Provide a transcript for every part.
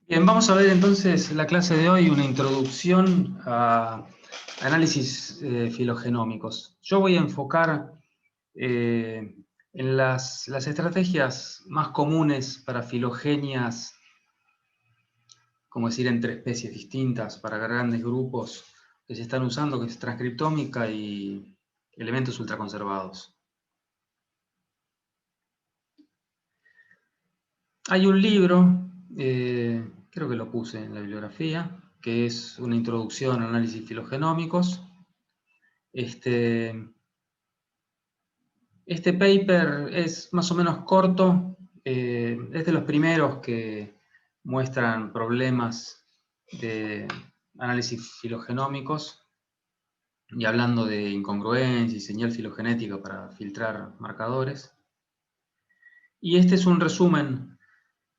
Bien, vamos a ver entonces la clase de hoy, una introducción a análisis filogenómicos. Yo voy a enfocar en las estrategias más comunes para filogenias, como decir, entre especies distintas, para grandes grupos que se están usando, que es transcriptómica y elementos ultraconservados. Hay un libro, creo que lo puse en la bibliografía, que es una introducción a análisis filogenómicos. Este paper es más o menos corto, es de los primeros que muestran problemas de análisis filogenómicos y hablando de incongruencia y señal filogenética para filtrar marcadores. Y este es un resumen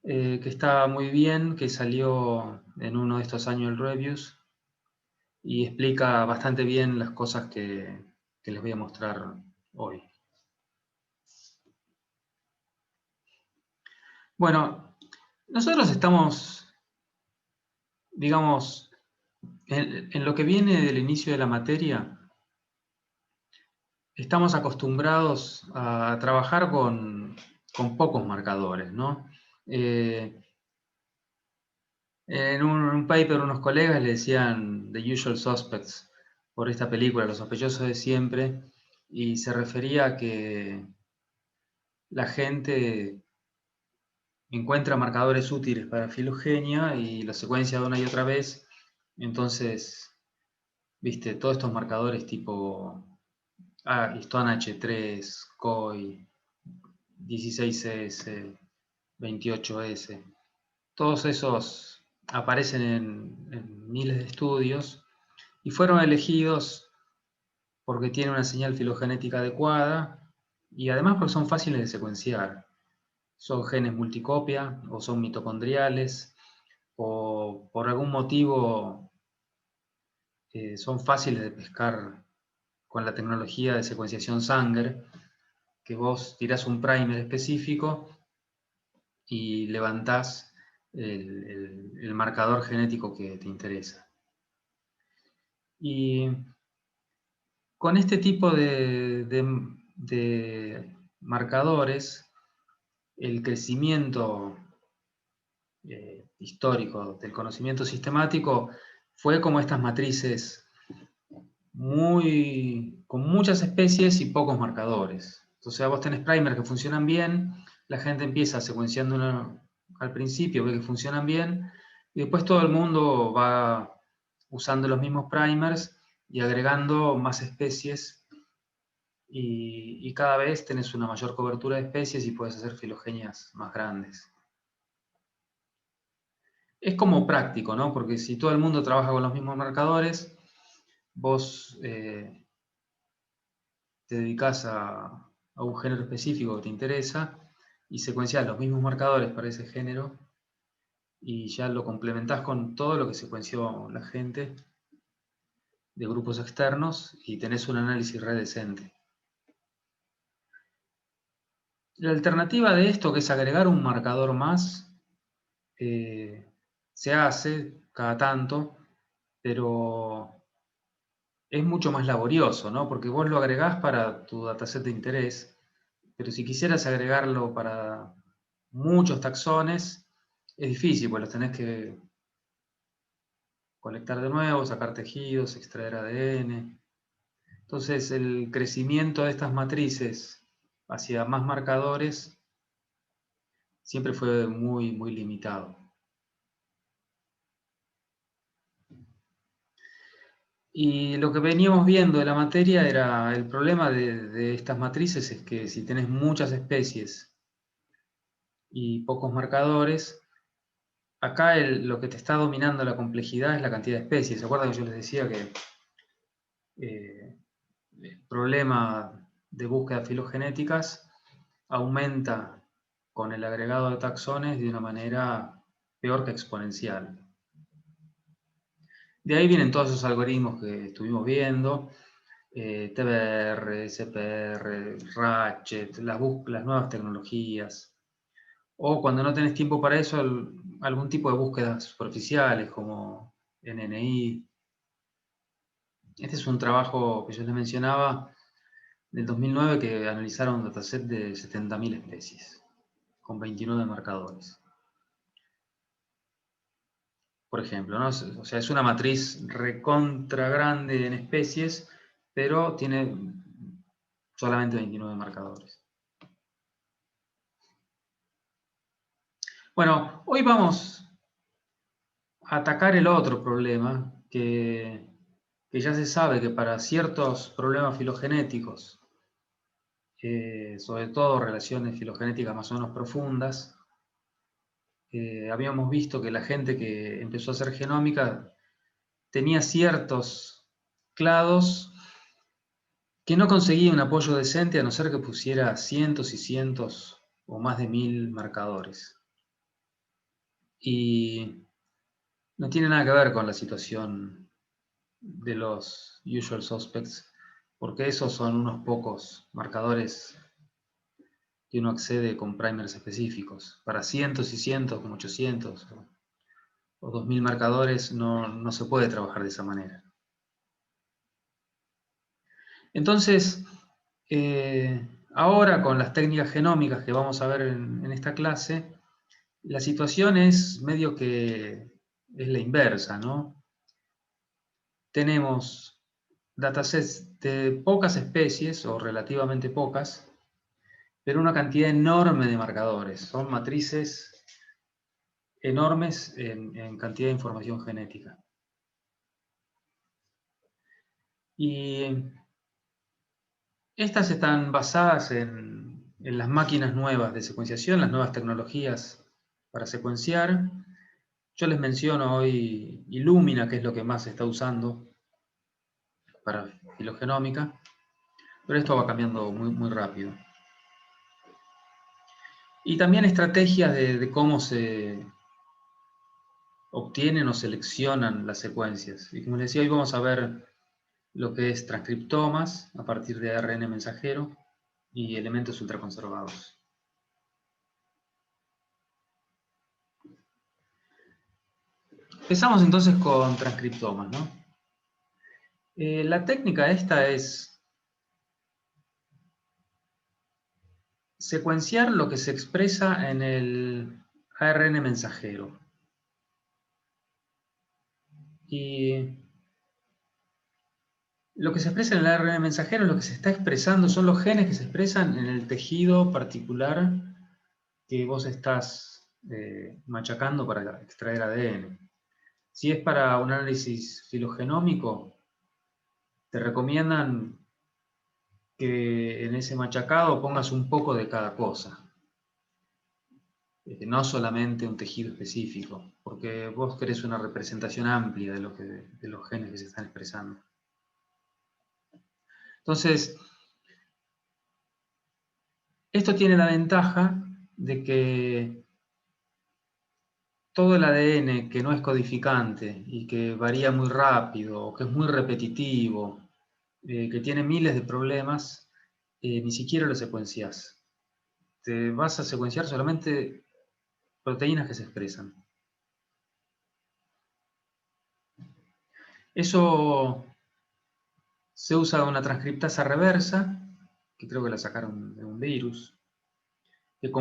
que está muy bien, que salió en uno de estos annual reviews y explica bastante bien las cosas que les voy a mostrar hoy. Bueno, nosotros estamos, digamos, en lo que viene del inicio de la materia, estamos acostumbrados a trabajar con pocos marcadores, ¿no? En un paper unos colegas le decían The Usual Suspects por esta película, Los sospechosos de siempre, y se refería a que la gente encuentra marcadores útiles para filogenia y los secuencia de una y otra vez. Entonces, viste, todos estos marcadores tipo histona H3, COI, 16S, 28S, todos esos aparecen en miles de estudios y fueron elegidos porque tienen una señal filogenética adecuada y además porque son fáciles de secuenciar. Son genes multicopia o son mitocondriales o por algún motivo son fáciles de pescar con la tecnología de secuenciación Sanger, que vos tirás un primer específico y levantás el marcador genético que te interesa. Y con este tipo de marcadores, el crecimiento histórico del conocimiento sistemático fue como estas matrices con muchas especies y pocos marcadores. Entonces vos tenés primers que funcionan bien, la gente empieza secuenciando al principio, ve que funcionan bien, y después todo el mundo va usando los mismos primers y agregando más especies, y cada vez tenés una mayor cobertura de especies y puedes hacer filogenias más grandes. Es como práctico, ¿no? Porque si todo el mundo trabaja con los mismos marcadores, vos te dedicas a un género específico que te interesa y secuencias los mismos marcadores para ese género y ya lo complementás con todo lo que secuenció la gente de grupos externos y tenés un análisis re decente. La alternativa de esto, que es agregar un marcador más, se hace cada tanto, pero es mucho más laborioso, ¿no? Porque vos lo agregás para tu dataset de interés, pero si quisieras agregarlo para muchos taxones, es difícil, pues los tenés que conectar de nuevo, sacar tejidos, extraer ADN. Entonces el crecimiento de estas matrices hacia más marcadores siempre fue muy, muy limitado. Y lo que veníamos viendo de la materia era el problema de estas matrices es que si tenés muchas especies y pocos marcadores, acá lo que te está dominando la complejidad es la cantidad de especies. ¿Se acuerdan que yo les decía que el problema de búsqueda filogenéticas aumenta con el agregado de taxones de una manera peor que exponencial? De ahí vienen todos esos algoritmos que estuvimos viendo, TBR, CPR, Ratchet, las nuevas tecnologías. O cuando no tenés tiempo para eso, algún tipo de búsquedas superficiales como NNI. Este es un trabajo que yo les mencionaba del 2009 que analizaron un dataset de 70.000 especies con 29 marcadores. Por ejemplo, ¿no? O sea, es una matriz recontra grande en especies, pero tiene solamente 29 marcadores. Bueno, hoy vamos a atacar el otro problema, que ya se sabe que para ciertos problemas filogenéticos, sobre todo relaciones filogenéticas más o menos profundas, habíamos visto que la gente que empezó a hacer genómica tenía ciertos clados que no conseguía un apoyo decente a no ser que pusiera cientos y cientos o más de 1000 marcadores. Y no tiene nada que ver con la situación de los usual suspects, porque esos son unos pocos marcadores que uno accede con primers específicos. Para cientos y cientos, como 800 o 2000 marcadores, no se puede trabajar de esa manera. Entonces, ahora con las técnicas genómicas que vamos a ver en esta clase, la situación es medio que es la inversa, ¿no? Tenemos datasets de pocas especies, o relativamente pocas, pero una cantidad enorme de marcadores. Son matrices enormes en cantidad de información genética. Y estas están basadas en las máquinas nuevas de secuenciación, las nuevas tecnologías para secuenciar. Yo les menciono hoy Illumina, que es lo que más se está usando para filogenómica, pero esto va cambiando muy, muy rápido. Y también estrategias de cómo se obtienen o seleccionan las secuencias. Y como les decía, hoy vamos a ver lo que es transcriptomas a partir de ARN mensajero y elementos ultraconservados. Empezamos entonces con transcriptomas, ¿no? La técnica esta es secuenciar lo que se expresa en el ARN mensajero. Y lo que se expresa en el ARN mensajero, lo que se está expresando, son los genes que se expresan en el tejido particular que vos estás machacando para extraer ADN. Si es para un análisis filogenómico, te recomiendan que en ese machacado pongas un poco de cada cosa. No solamente un tejido específico, porque vos querés una representación amplia de los genes que se están expresando. Entonces, esto tiene la ventaja de que todo el ADN que no es codificante y que varía muy rápido, o que es muy repetitivo, que tiene miles de problemas, ni siquiera lo secuenciás. Te vas a secuenciar solamente proteínas que se expresan. Eso se usa una transcriptasa reversa, que creo que la sacaron de un virus, que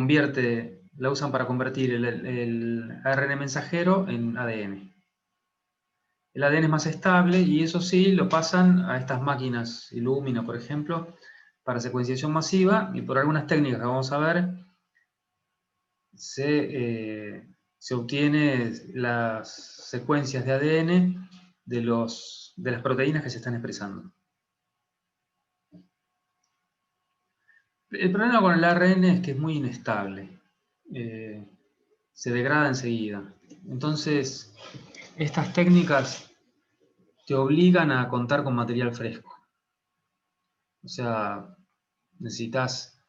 la usan para convertir el ARN mensajero en ADN. El ADN es más estable y eso sí, lo pasan a estas máquinas Illumina, por ejemplo, para secuenciación masiva, y por algunas técnicas que vamos a ver, se obtiene las secuencias de ADN de las proteínas que se están expresando. El problema con el ARN es que es muy inestable, se degrada enseguida. Entonces, estas técnicas te obligan a contar con material fresco. O sea, necesitas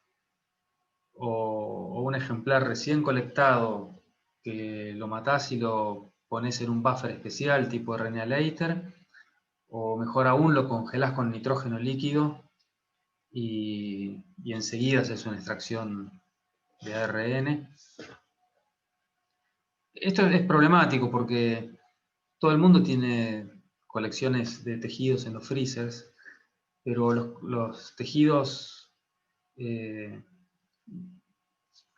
o un ejemplar recién colectado que lo matás y lo pones en un buffer especial tipo RNA Later, o mejor aún lo congelás con nitrógeno líquido y enseguida haces una extracción de ARN. Esto es problemático porque todo el mundo tiene colecciones de tejidos en los freezers, pero los tejidos,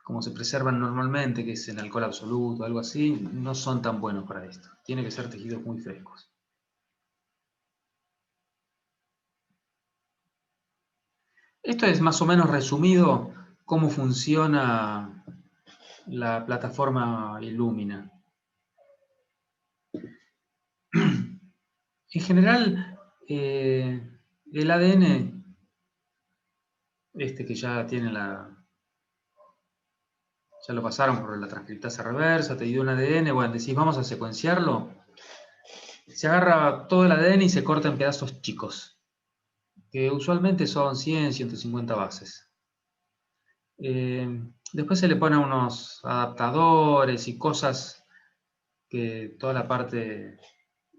como se preservan normalmente, que es en alcohol absoluto, algo así, no son tan buenos para esto. Tiene que ser tejidos muy frescos. Esto es más o menos resumido cómo funciona la plataforma Illumina. En general, el ADN, que ya tiene ya lo pasaron por la transcriptasa reversa, te dio un ADN, bueno, decís, vamos a secuenciarlo. Se agarra todo el ADN y se corta en pedazos chicos, que usualmente son 100, 150 bases. Después se le ponen unos adaptadores y cosas que toda la parte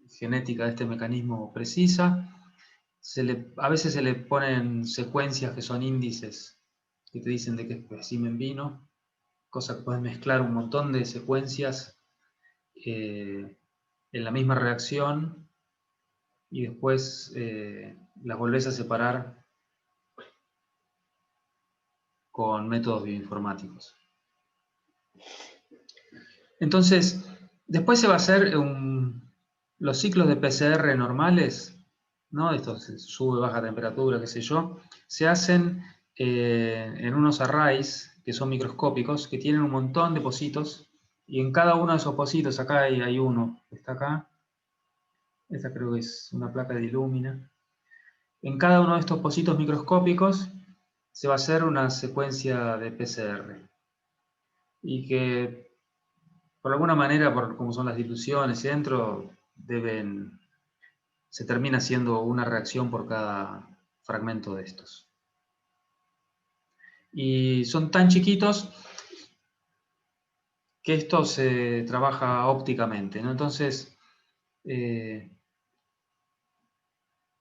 genética de este mecanismo precisa. A veces se le ponen secuencias que son índices que te dicen de qué espécimen vino, cosa que puedes mezclar un montón de secuencias en la misma reacción y después las volvés a separar con métodos bioinformáticos. Entonces, después se va a hacer los ciclos de PCR normales, ¿no? Esto sube, baja temperatura, qué sé yo, se hacen en unos arrays que son microscópicos, que tienen un montón de pocitos, y en cada uno de esos pocitos, acá hay uno, está acá, esta creo que es una placa de Illumina, en cada uno de estos pocitos microscópicos se va a hacer una secuencia de PCR, y que por alguna manera, por cómo son las diluciones dentro, se termina haciendo una reacción por cada fragmento de estos. Y son tan chiquitos que esto se trabaja ópticamente, ¿no? Entonces,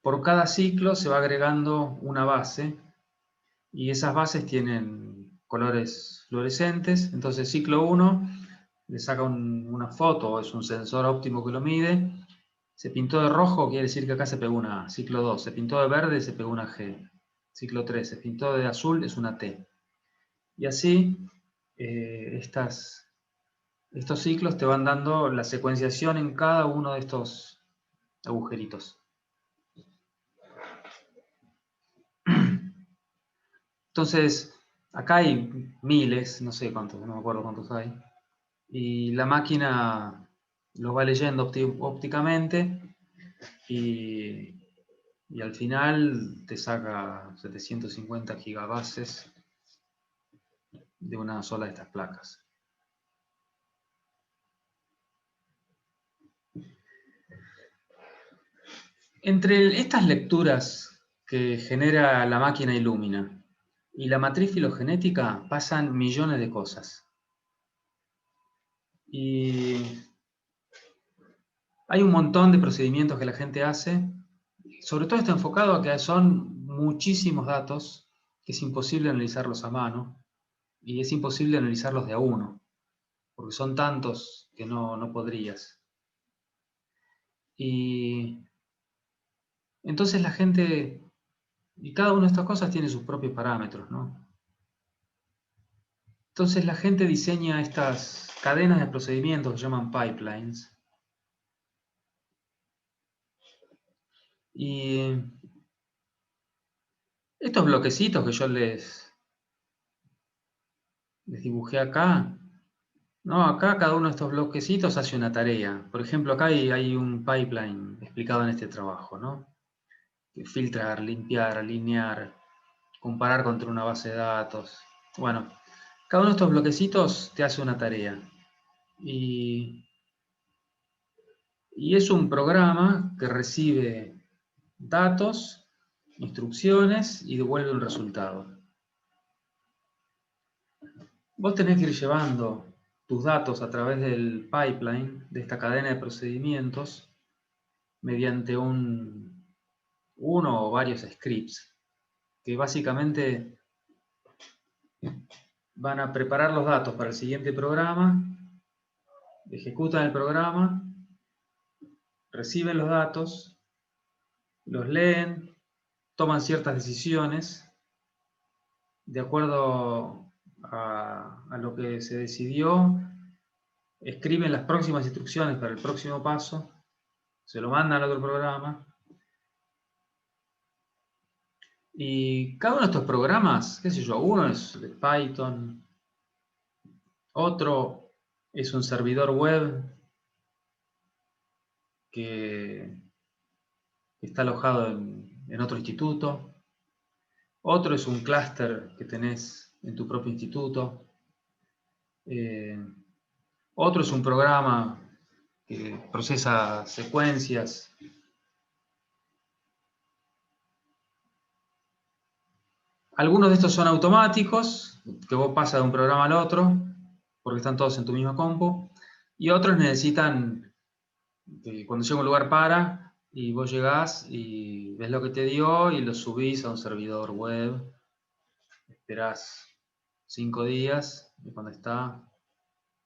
por cada ciclo se va agregando una base y esas bases tienen colores fluorescentes. Entonces, ciclo 1 le saca una foto, es un sensor óptico que lo mide. Se pintó de rojo, quiere decir que acá se pegó una A. Ciclo 2, se pintó de verde, se pegó una G. Ciclo 3, se pintó de azul, es una T. Y así, estos ciclos te van dando la secuenciación en cada uno de estos agujeritos. Entonces, acá hay miles, no sé cuántos, no me acuerdo cuántos hay. Y la máquina los va leyendo ópticamente y al final te saca 750 gigabases de una sola de estas placas. Entre estas lecturas que genera la máquina Illumina y la matriz filogenética pasan millones de cosas. Y hay un montón de procedimientos que la gente hace, sobre todo está enfocado a que son muchísimos datos que es imposible analizarlos a mano y es imposible analizarlos de a uno, porque son tantos que no podrías. Y entonces la gente, y cada una de estas cosas tiene sus propios parámetros, ¿no? Entonces la gente diseña estas cadenas de procedimientos que se llaman pipelines. Y estos bloquecitos que yo les dibujé acá, ¿no? Acá cada uno de estos bloquecitos hace una tarea. Por ejemplo, acá hay un pipeline explicado en este trabajo, ¿no? Filtrar, limpiar, alinear, comparar contra una base de datos. Bueno, cada uno de estos bloquecitos te hace una tarea. Y es un programa que recibe datos, instrucciones y devuelve un resultado. Vos tenés que ir llevando tus datos a través del pipeline, de esta cadena de procedimientos, mediante uno o varios scripts, que básicamente van a preparar los datos para el siguiente programa ejecutan el programa, reciben los datos, los leen, toman ciertas decisiones de acuerdo a lo que se decidió, escriben las próximas instrucciones para el próximo paso, se lo mandan al otro programa. Y cada uno de estos programas, qué sé yo, uno es de Python, otro es un servidor web que está alojado en otro instituto, otro es un clúster que tenés en tu propio instituto, otro es un programa que procesa secuencias. Algunos de estos son automáticos, que vos pasas de un programa al otro, porque están todos en tu misma compu, y otros necesitan que cuando llega a un lugar para, y vos llegás y ves lo que te dio y lo subís a un servidor web, esperás 5 días, y cuando está,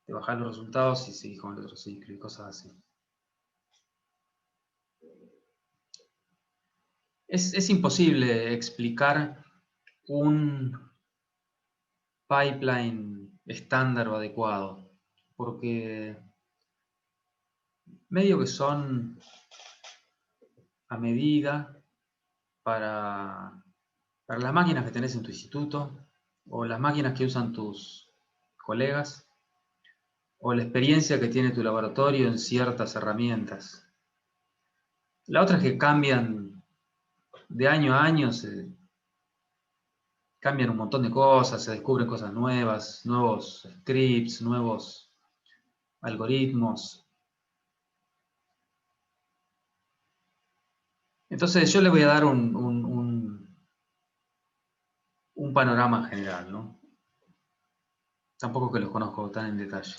te bajás los resultados y seguís con el otro ciclo y cosas así. Es imposible explicar un pipeline estándar o adecuado, porque medio que son a medida para las máquinas que tenés en tu instituto, o las máquinas que usan tus colegas, o la experiencia que tiene tu laboratorio en ciertas herramientas. La otra es que cambian de año a año, cambian un montón de cosas, se descubren cosas nuevas, nuevos scripts, nuevos algoritmos. Entonces yo le voy a dar un panorama general, ¿no? Tampoco que los conozco tan en detalle.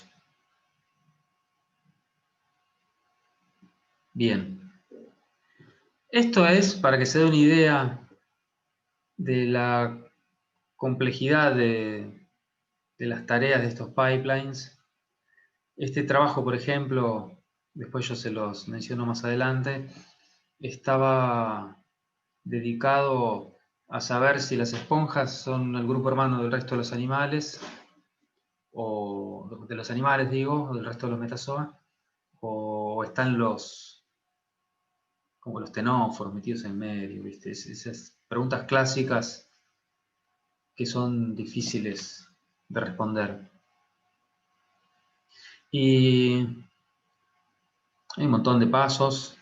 Bien. Esto es para que se dé una idea de la complejidad de las tareas de estos pipelines. Este trabajo, por ejemplo, después yo se los menciono más adelante, estaba dedicado a saber si las esponjas son el grupo hermano del resto de los animales, o de los animales digo, o del resto de los metazoa, o están como los tenóforos metidos en medio, ¿viste? Esas preguntas clásicas que son difíciles de responder. Y hay un montón de pasos.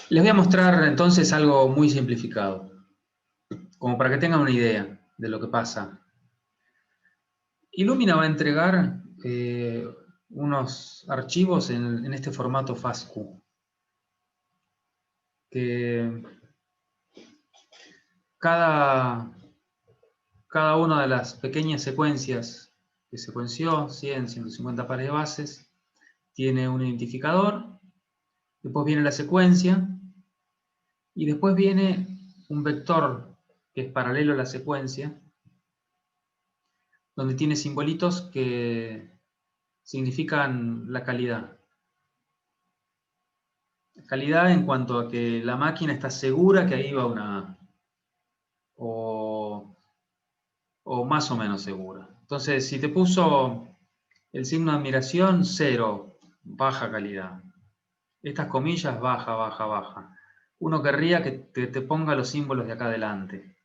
Les voy a mostrar entonces algo muy simplificado, como para que tengan una idea de lo que pasa. Illumina va a entregar unos archivos en este formato FASTQ, que cada una de las pequeñas secuencias que secuenció, 100, 150 pares de bases, tiene un identificador, después viene la secuencia, y después viene un vector que es paralelo a la secuencia, donde tiene simbolitos que significan la calidad. Calidad en cuanto a que la máquina está segura que ahí va una A, o más o menos segura. Entonces, si te puso el signo de admiración, 0, baja calidad. Estas comillas, baja, baja, baja. Uno querría que te ponga los símbolos de acá adelante.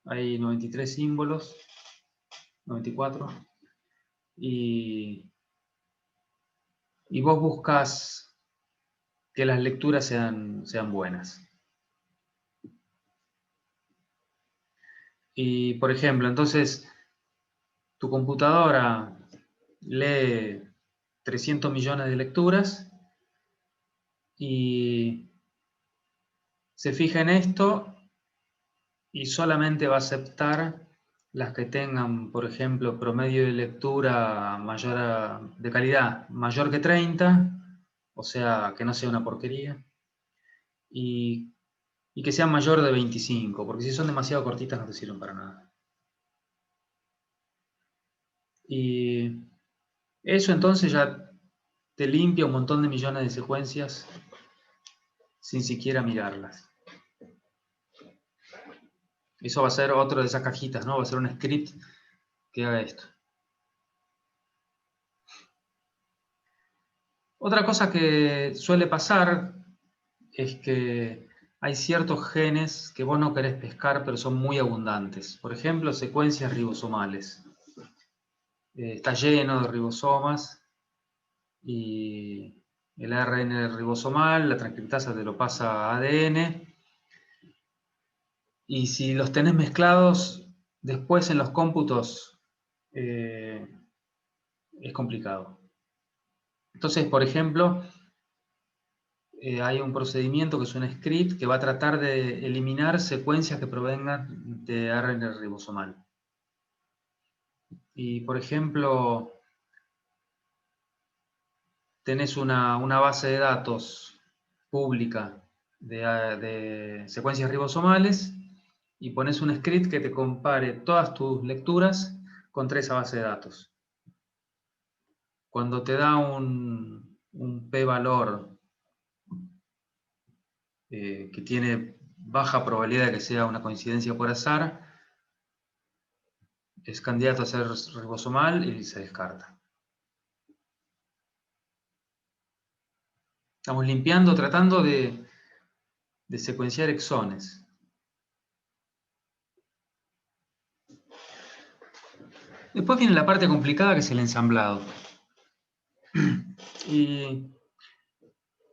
Hay 93 símbolos, 94, y vos buscas que las lecturas sean buenas. Y, por ejemplo, entonces, tu computadora lee 300 millones de lecturas y se fija en esto y solamente va a aceptar las que tengan, por ejemplo, promedio de lectura de calidad mayor que 30, o sea, que no sea una porquería, y que sean mayor de 25, porque si son demasiado cortitas no te sirven para nada. Y eso entonces ya te limpia un montón de millones de secuencias sin siquiera mirarlas. Eso va a ser otro de esas cajitas, ¿no? Va a ser un script que haga esto. Otra cosa que suele pasar es que hay ciertos genes que vos no querés pescar, pero son muy abundantes. Por ejemplo, secuencias ribosomales. Está lleno de ribosomas y el ARN ribosomal, la transcriptasa te lo pasa a ADN, y si los tenés mezclados, después en los cómputos es complicado. Entonces, por ejemplo, hay un procedimiento que es un script que va a tratar de eliminar secuencias que provengan de ARN ribosomal. Y, por ejemplo, tenés una base de datos pública de secuencias ribosomales y pones un script que te compare todas tus lecturas contra esa base de datos. Cuando te da un p-valor que tiene baja probabilidad de que sea una coincidencia por azar, es candidato a ser ribosomal y se descarta. Estamos limpiando, tratando de secuenciar exones. Después viene la parte complicada, que es el ensamblado. Y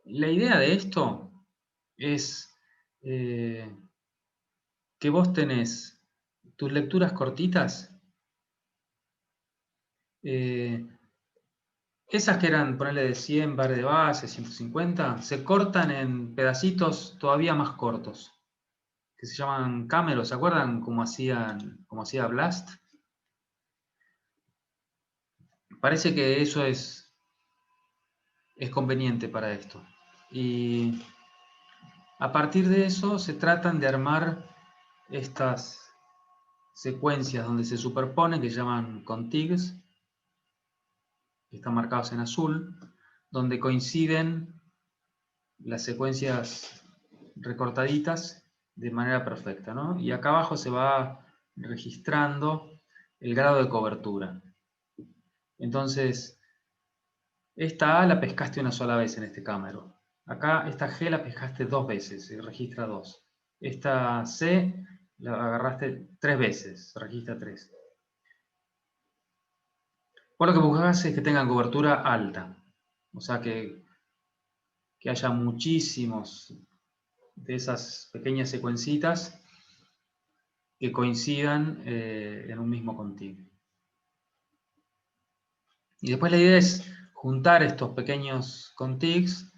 la idea de esto es que vos tenés tus lecturas cortitas, esas que eran, ponerle de 100 bares de base, 150, se cortan en pedacitos todavía más cortos, que se llaman cameros. ¿Se acuerdan cómo hacía Blast? Parece que eso es conveniente para esto. Y a partir de eso se tratan de armar estas secuencias donde se superponen, que se llaman contigs, que están marcados en azul, donde coinciden las secuencias recortaditas de manera perfecta, ¿no? Y acá abajo se va registrando el grado de cobertura. Entonces, esta A la pescaste una sola vez en este cámero. Acá esta G la pescaste 2 veces, se registra 2. Esta C la agarraste 3 veces, se registra 3. Vos lo que buscás es que tengan cobertura alta. O sea, que haya muchísimos de esas pequeñas secuencitas que coincidan en un mismo contigo. Y después la idea es juntar estos pequeños contigs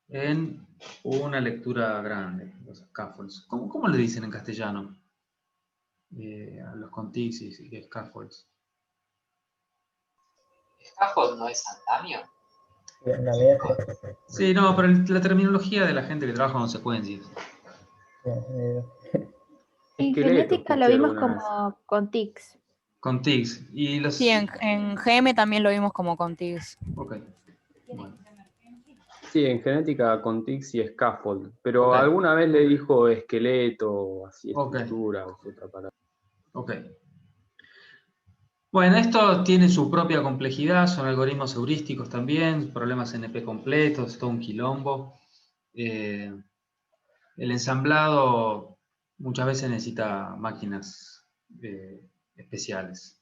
en una lectura grande, los scaffolds. ¿Cómo le dicen en castellano a los contigs y scaffolds? ¿Scaffold no es andamio? Sí, no, pero la terminología de la gente que trabaja con secuencias. En genética lo vimos como contigs. Contigs. Y los... Sí, en GM también lo vimos como contigs. Ok. Bueno. Sí, en genética contigs y scaffold, pero Okay. alguna vez le dijo esqueleto, así Okay. estructura, o otra palabra. Ok. Bueno, esto tiene su propia complejidad, son algoritmos heurísticos también, problemas NP completos, todo un quilombo. El ensamblado muchas veces necesita máquinas especiales.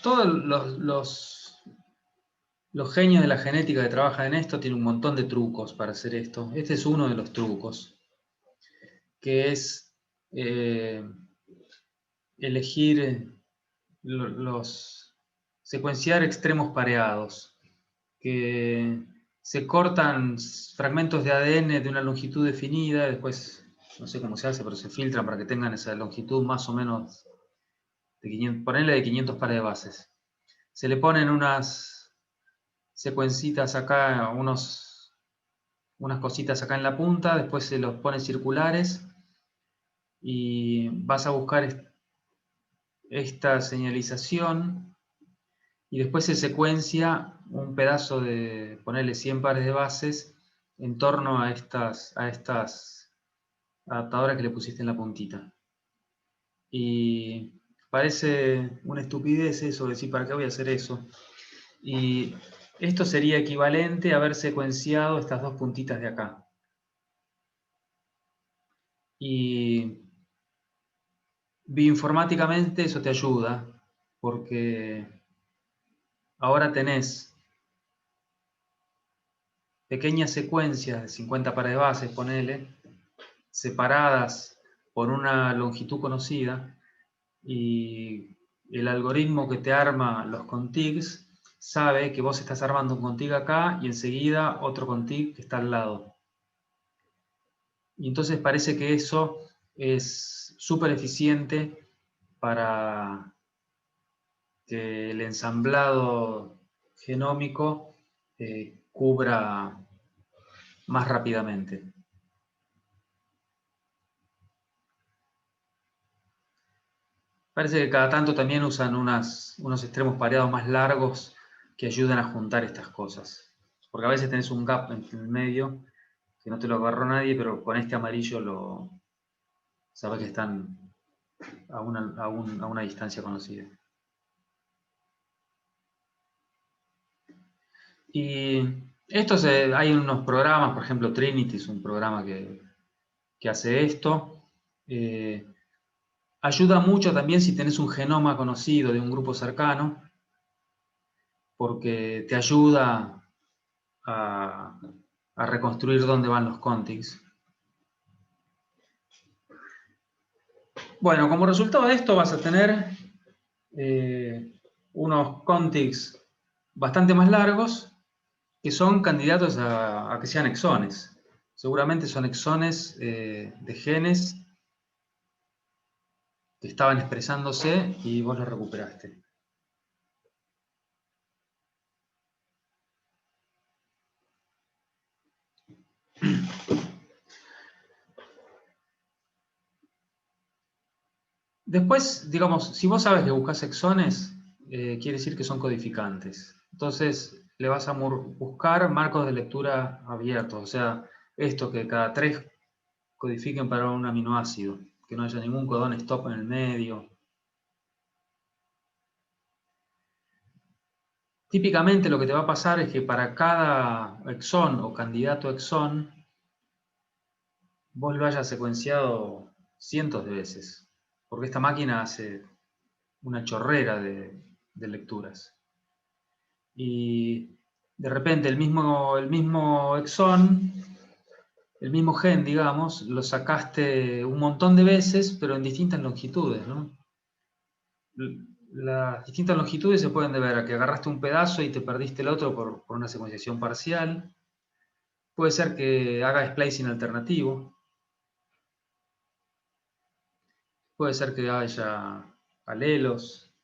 Todos los genios de la genética que trabajan en esto tienen un montón de trucos para hacer esto. Este es uno de los trucos, que es elegir secuenciar extremos pareados, que se cortan fragmentos de ADN de una longitud definida, después no sé cómo se hace, pero se filtran para que tengan esa longitud más o menos de 500, ponerle de 500 pares de bases. Se le ponen unas secuencitas acá, unas cositas acá en la punta, después se los pone circulares, y vas a buscar esta señalización y después se secuencia un pedazo de, ponerle 100 pares de bases en torno a estas adaptadoras que le pusiste en la puntita. Y parece una estupidez eso, decir, ¿para qué voy a hacer eso? Y esto sería equivalente a haber secuenciado estas dos puntitas de acá. Y bioinformáticamente eso te ayuda, porque ahora tenés pequeñas secuencias de 50 pares de bases, ponele, separadas por una longitud conocida, y el algoritmo que te arma los contigs sabe que vos estás armando un contig acá y enseguida otro contig que está al lado. Y entonces parece que eso es súper eficiente para que el ensamblado genómico cubra más rápidamente. Parece que cada tanto también usan unos extremos pareados más largos que ayudan a juntar estas cosas. Porque a veces tenés un gap en el medio que no te lo agarró nadie, pero con este amarillo sabes que están a una distancia conocida. Y hay unos programas, por ejemplo Trinity es un programa que hace esto. Ayuda mucho también si tenés un genoma conocido de un grupo cercano, porque te ayuda a reconstruir dónde van los contigs. Bueno, como resultado de esto vas a tener unos contigs bastante más largos que son candidatos a que sean exones. Seguramente son exones de genes que estaban expresándose y vos los recuperaste. Después, digamos, si vos sabes que buscas exones, quiere decir que son codificantes. Entonces, le vas a buscar marcos de lectura abiertos, o sea, esto que cada 3 codifiquen para un aminoácido, que no haya ningún codón stop en el medio. Típicamente lo que te va a pasar es que para cada exón o candidato exón, vos lo hayas secuenciado cientos de veces, porque esta máquina hace una chorrera de lecturas. Y de repente el mismo exón, el mismo gen, digamos, lo sacaste un montón de veces, pero en distintas longitudes, ¿no? Las distintas longitudes se pueden deber a que agarraste un pedazo y te perdiste el otro por una secuenciación parcial. Puede ser que haga splicing alternativo. Puede ser que haya alelos,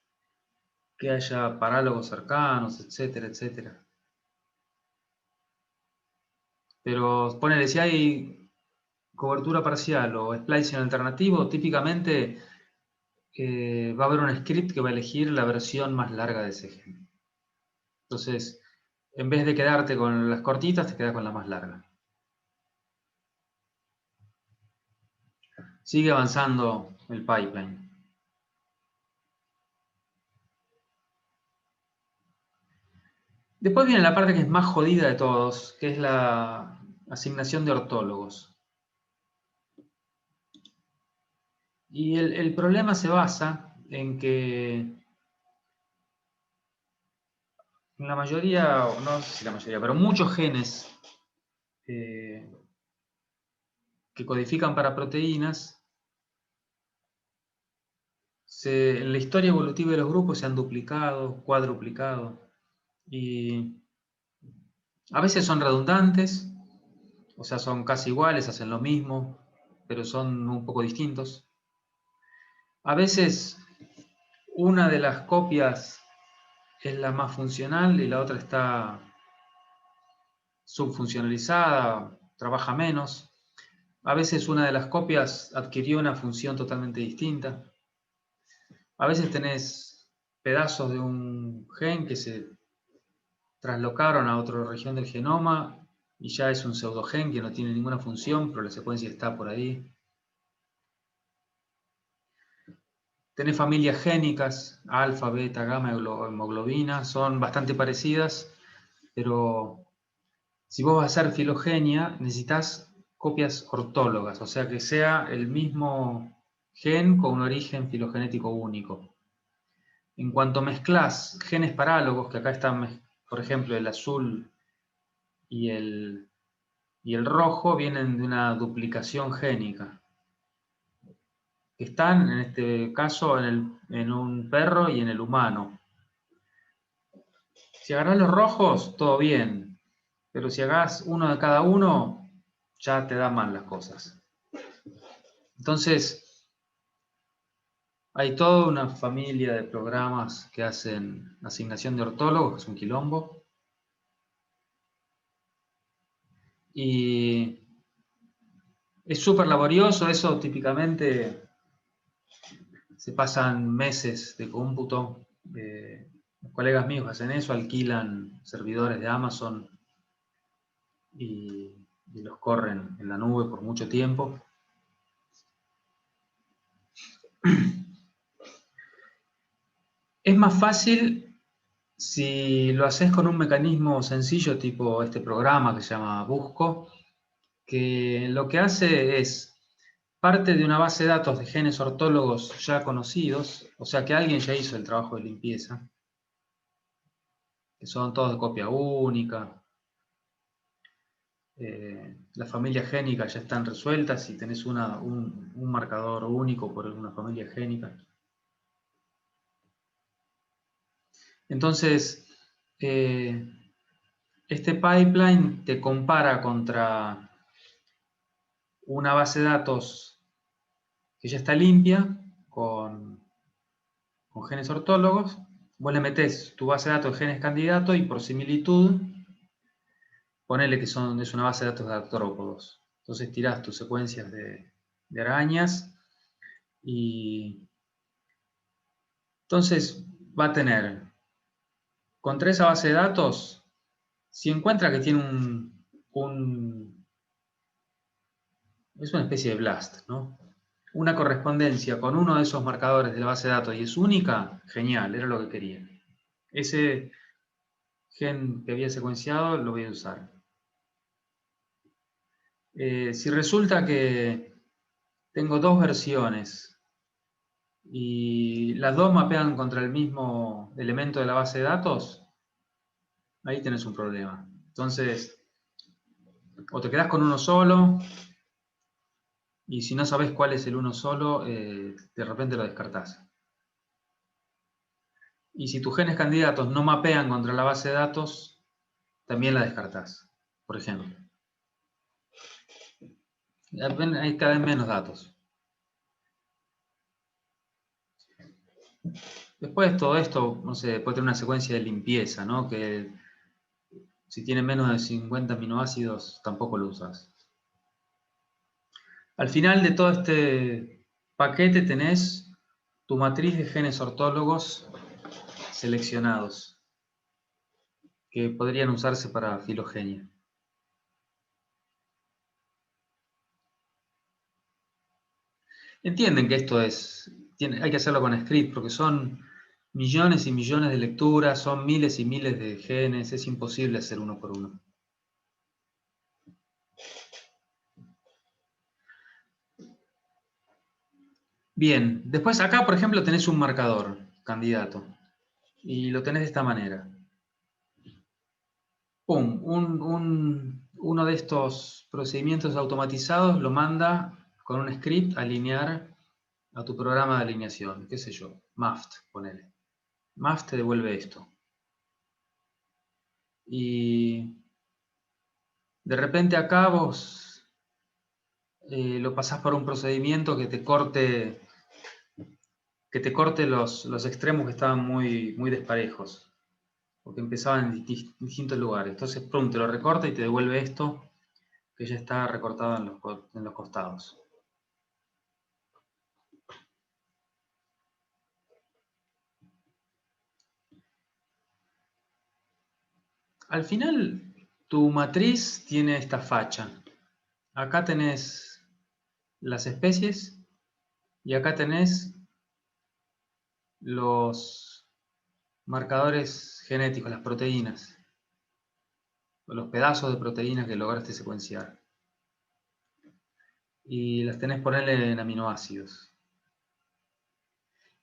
que haya parálogos cercanos, etcétera, etcétera. Pero ponele, si hay cobertura parcial o splicing alternativo, típicamente va a haber un script que va a elegir la versión más larga de ese gen. Entonces, en vez de quedarte con las cortitas, te quedas con la más larga. Sigue avanzando el pipeline. Después viene la parte que es más jodida de todos, que es la asignación de ortólogos. Y el problema se basa en que en la mayoría, o no sé si la mayoría, pero muchos genes que codifican para proteínas, en la historia evolutiva de los grupos se han duplicado, cuadruplicado, y a veces son redundantes, o sea, son casi iguales, hacen lo mismo, pero son un poco distintos. A veces una de las copias es la más funcional y la otra está subfuncionalizada, trabaja menos. A veces una de las copias adquirió una función totalmente distinta. A veces tenés pedazos de un gen que se traslocaron a otra región del genoma y ya es un pseudogen que no tiene ninguna función, pero la secuencia está por ahí. Tenés familias génicas, alfa, beta, gamma, hemoglobina, son bastante parecidas, pero si vos vas a hacer filogenia, necesitas copias ortólogas, o sea que sea el mismo gen con un origen filogenético único. En cuanto mezclas genes parálogos, que acá están, por ejemplo, el azul y el rojo, vienen de una duplicación génica, que están, en este caso, en un perro y en el humano. Si agarrás los rojos, todo bien, pero si agarrás uno de cada uno, ya te dan mal las cosas. Entonces, hay toda una familia de programas que hacen asignación de ortólogos, que es un quilombo. Y es súper laborioso, eso típicamente se pasan meses de cómputo. Los colegas míos hacen eso, alquilan servidores de Amazon y los corren en la nube por mucho tiempo. Es más fácil si lo haces con un mecanismo sencillo tipo este programa que se llama Busco, que lo que hace es parte de una base de datos de genes ortólogos ya conocidos, o sea que alguien ya hizo el trabajo de limpieza, que son todos de copia única. Las familias génicas ya están resueltas y tenés un marcador único por una familia génica. Entonces, este pipeline te compara contra una base de datos que ya está limpia, con genes ortólogos. Vos le metés tu base de datos de genes candidato y por similitud, ponele que es una base de datos de artrópodos. Entonces tirás tus secuencias de arañas y entonces va a tener, contra esa base de datos, si encuentra que tiene es una especie de BLAST, ¿no? Una correspondencia con uno de esos marcadores de la base de datos y es única, genial, era lo que quería. Ese gen que había secuenciado lo voy a usar. Si resulta que tengo dos versiones y las dos mapean contra el mismo elemento de la base de datos, ahí tenés un problema. Entonces, o te quedás con uno solo, y si no sabés cuál es el uno solo, de repente lo descartás. Y si tus genes candidatos no mapean contra la base de datos, también la descartás, por ejemplo. Hay cada vez menos datos. Después todo esto, no sé, puede tener una secuencia de limpieza, ¿no? Que si tiene menos de 50 aminoácidos, tampoco lo usas. Al final de todo este paquete tenés tu matriz de genes ortólogos seleccionados, que podrían usarse para filogenia. Entienden que esto hay que hacerlo con script, porque son millones y millones de lecturas, son miles y miles de genes, es imposible hacer uno por uno. Bien, después acá, por ejemplo, tenés un marcador, candidato, y lo tenés de esta manera. Pum, uno de estos procedimientos automatizados lo manda con un script a alinear a tu programa de alineación, qué sé yo, MAFT, ponele. MAFT te devuelve esto. Y de repente acá vos lo pasás por un procedimiento que te corte los extremos que estaban muy, muy desparejos, porque empezaban en distintos lugares. Entonces, pum, te lo recorta y te devuelve esto, que ya está recortado en los costados. Al final, tu matriz tiene esta facha. Acá tenés las especies y acá tenés los marcadores genéticos, las proteínas, o los pedazos de proteínas que lograste secuenciar. Y las tenés, ponerle en aminoácidos.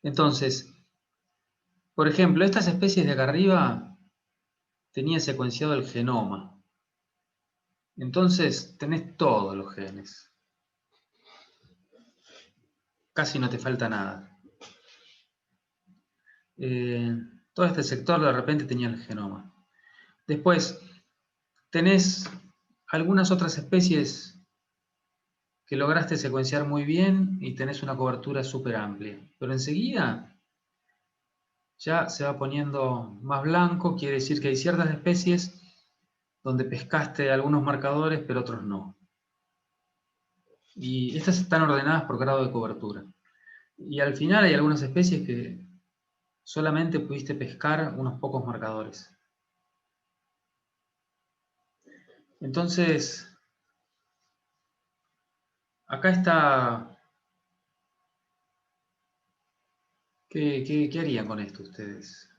Entonces, por ejemplo, estas especies de acá arriba tenían secuenciado el genoma. Entonces, tenés todos los genes. Casi no te falta nada. Todo este sector de repente tenía el genoma. Después, tenés algunas otras especies que lograste secuenciar muy bien y tenés una cobertura súper amplia. Pero enseguida ya se va poniendo más blanco, quiere decir que hay ciertas especies donde pescaste algunos marcadores, pero otros no. Y estas están ordenadas por grado de cobertura. Y al final hay algunas especies que solamente pudiste pescar unos pocos marcadores. Entonces, acá está... ¿Qué harían con esto ustedes?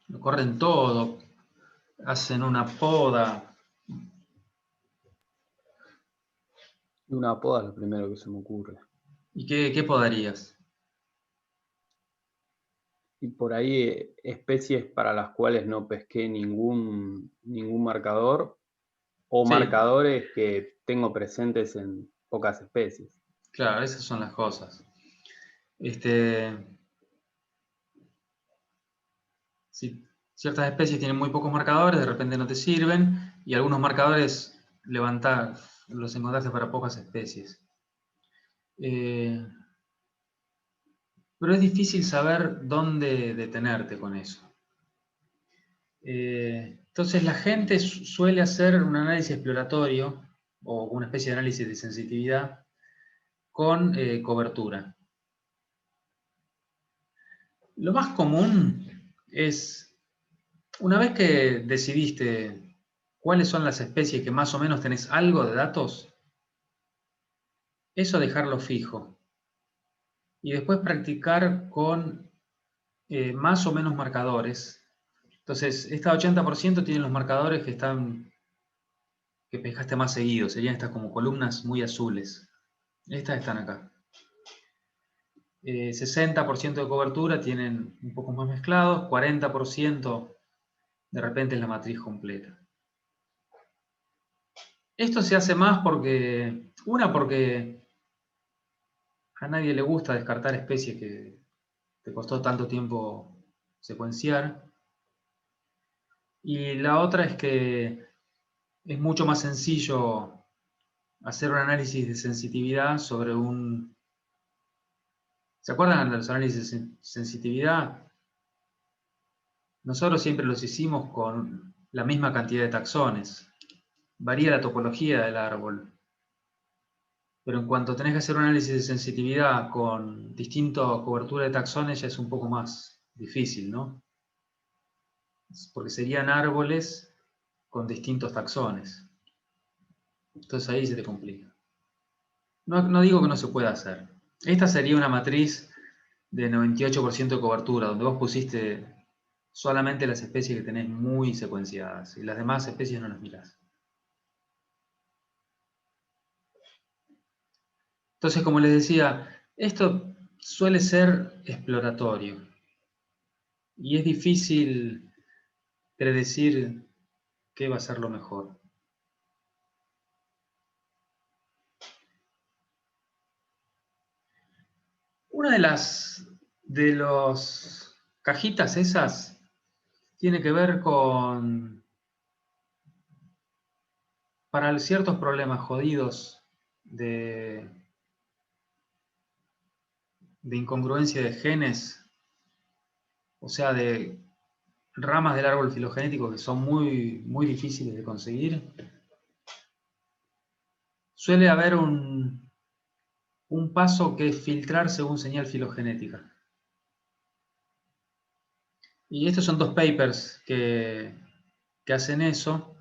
Lo corren todo, hacen una poda. Una poda es lo primero que se me ocurre. ¿Y qué podarías? Y por ahí especies para las cuales no pesqué ningún marcador, o Sí, marcadores que tengo presentes en pocas especies. claro, esas son las cosas. Si ciertas especies tienen muy pocos marcadores, de repente no te sirven, y algunos marcadores los encontraste para pocas especies. Pero es difícil saber dónde detenerte con eso. Entonces la gente suele hacer un análisis exploratorio o una especie de análisis de sensitividad con cobertura. Lo más común es, una vez que decidiste cuáles son las especies que más o menos tenés algo de datos, eso dejarlo fijo. Y después practicar con más o menos marcadores. Entonces, esta 80% tienen los marcadores que pescaste más seguido, serían estas como columnas muy azules. Estas están acá. 60% de cobertura tienen un poco más mezclados, 40% de repente es la matriz completa. Esto se hace más porque a nadie le gusta descartar especies que te costó tanto tiempo secuenciar. Y la otra es que es mucho más sencillo hacer un análisis de sensitividad sobre un... ¿Se acuerdan de los análisis de sensitividad? Nosotros siempre los hicimos con la misma cantidad de taxones. Varía la topología del árbol. Pero en cuanto tenés que hacer un análisis de sensitividad con distinta cobertura de taxones, ya es un poco más difícil, ¿no? Porque serían árboles con distintos taxones. Entonces ahí se te complica. No digo que no se pueda hacer. Esta sería una matriz de 98% de cobertura, donde vos pusiste solamente las especies que tenés muy secuenciadas y las demás especies no las mirás. Entonces, como les decía, esto suele ser exploratorio y es difícil predecir qué va a ser lo mejor. Una de las cajitas esas tiene que ver con, para ciertos problemas jodidos de incongruencia de genes, o sea, de ramas del árbol filogenético que son muy, muy difíciles de conseguir, suele haber un paso que es filtrar según señal filogenética. Y estos son 2 papers que hacen eso.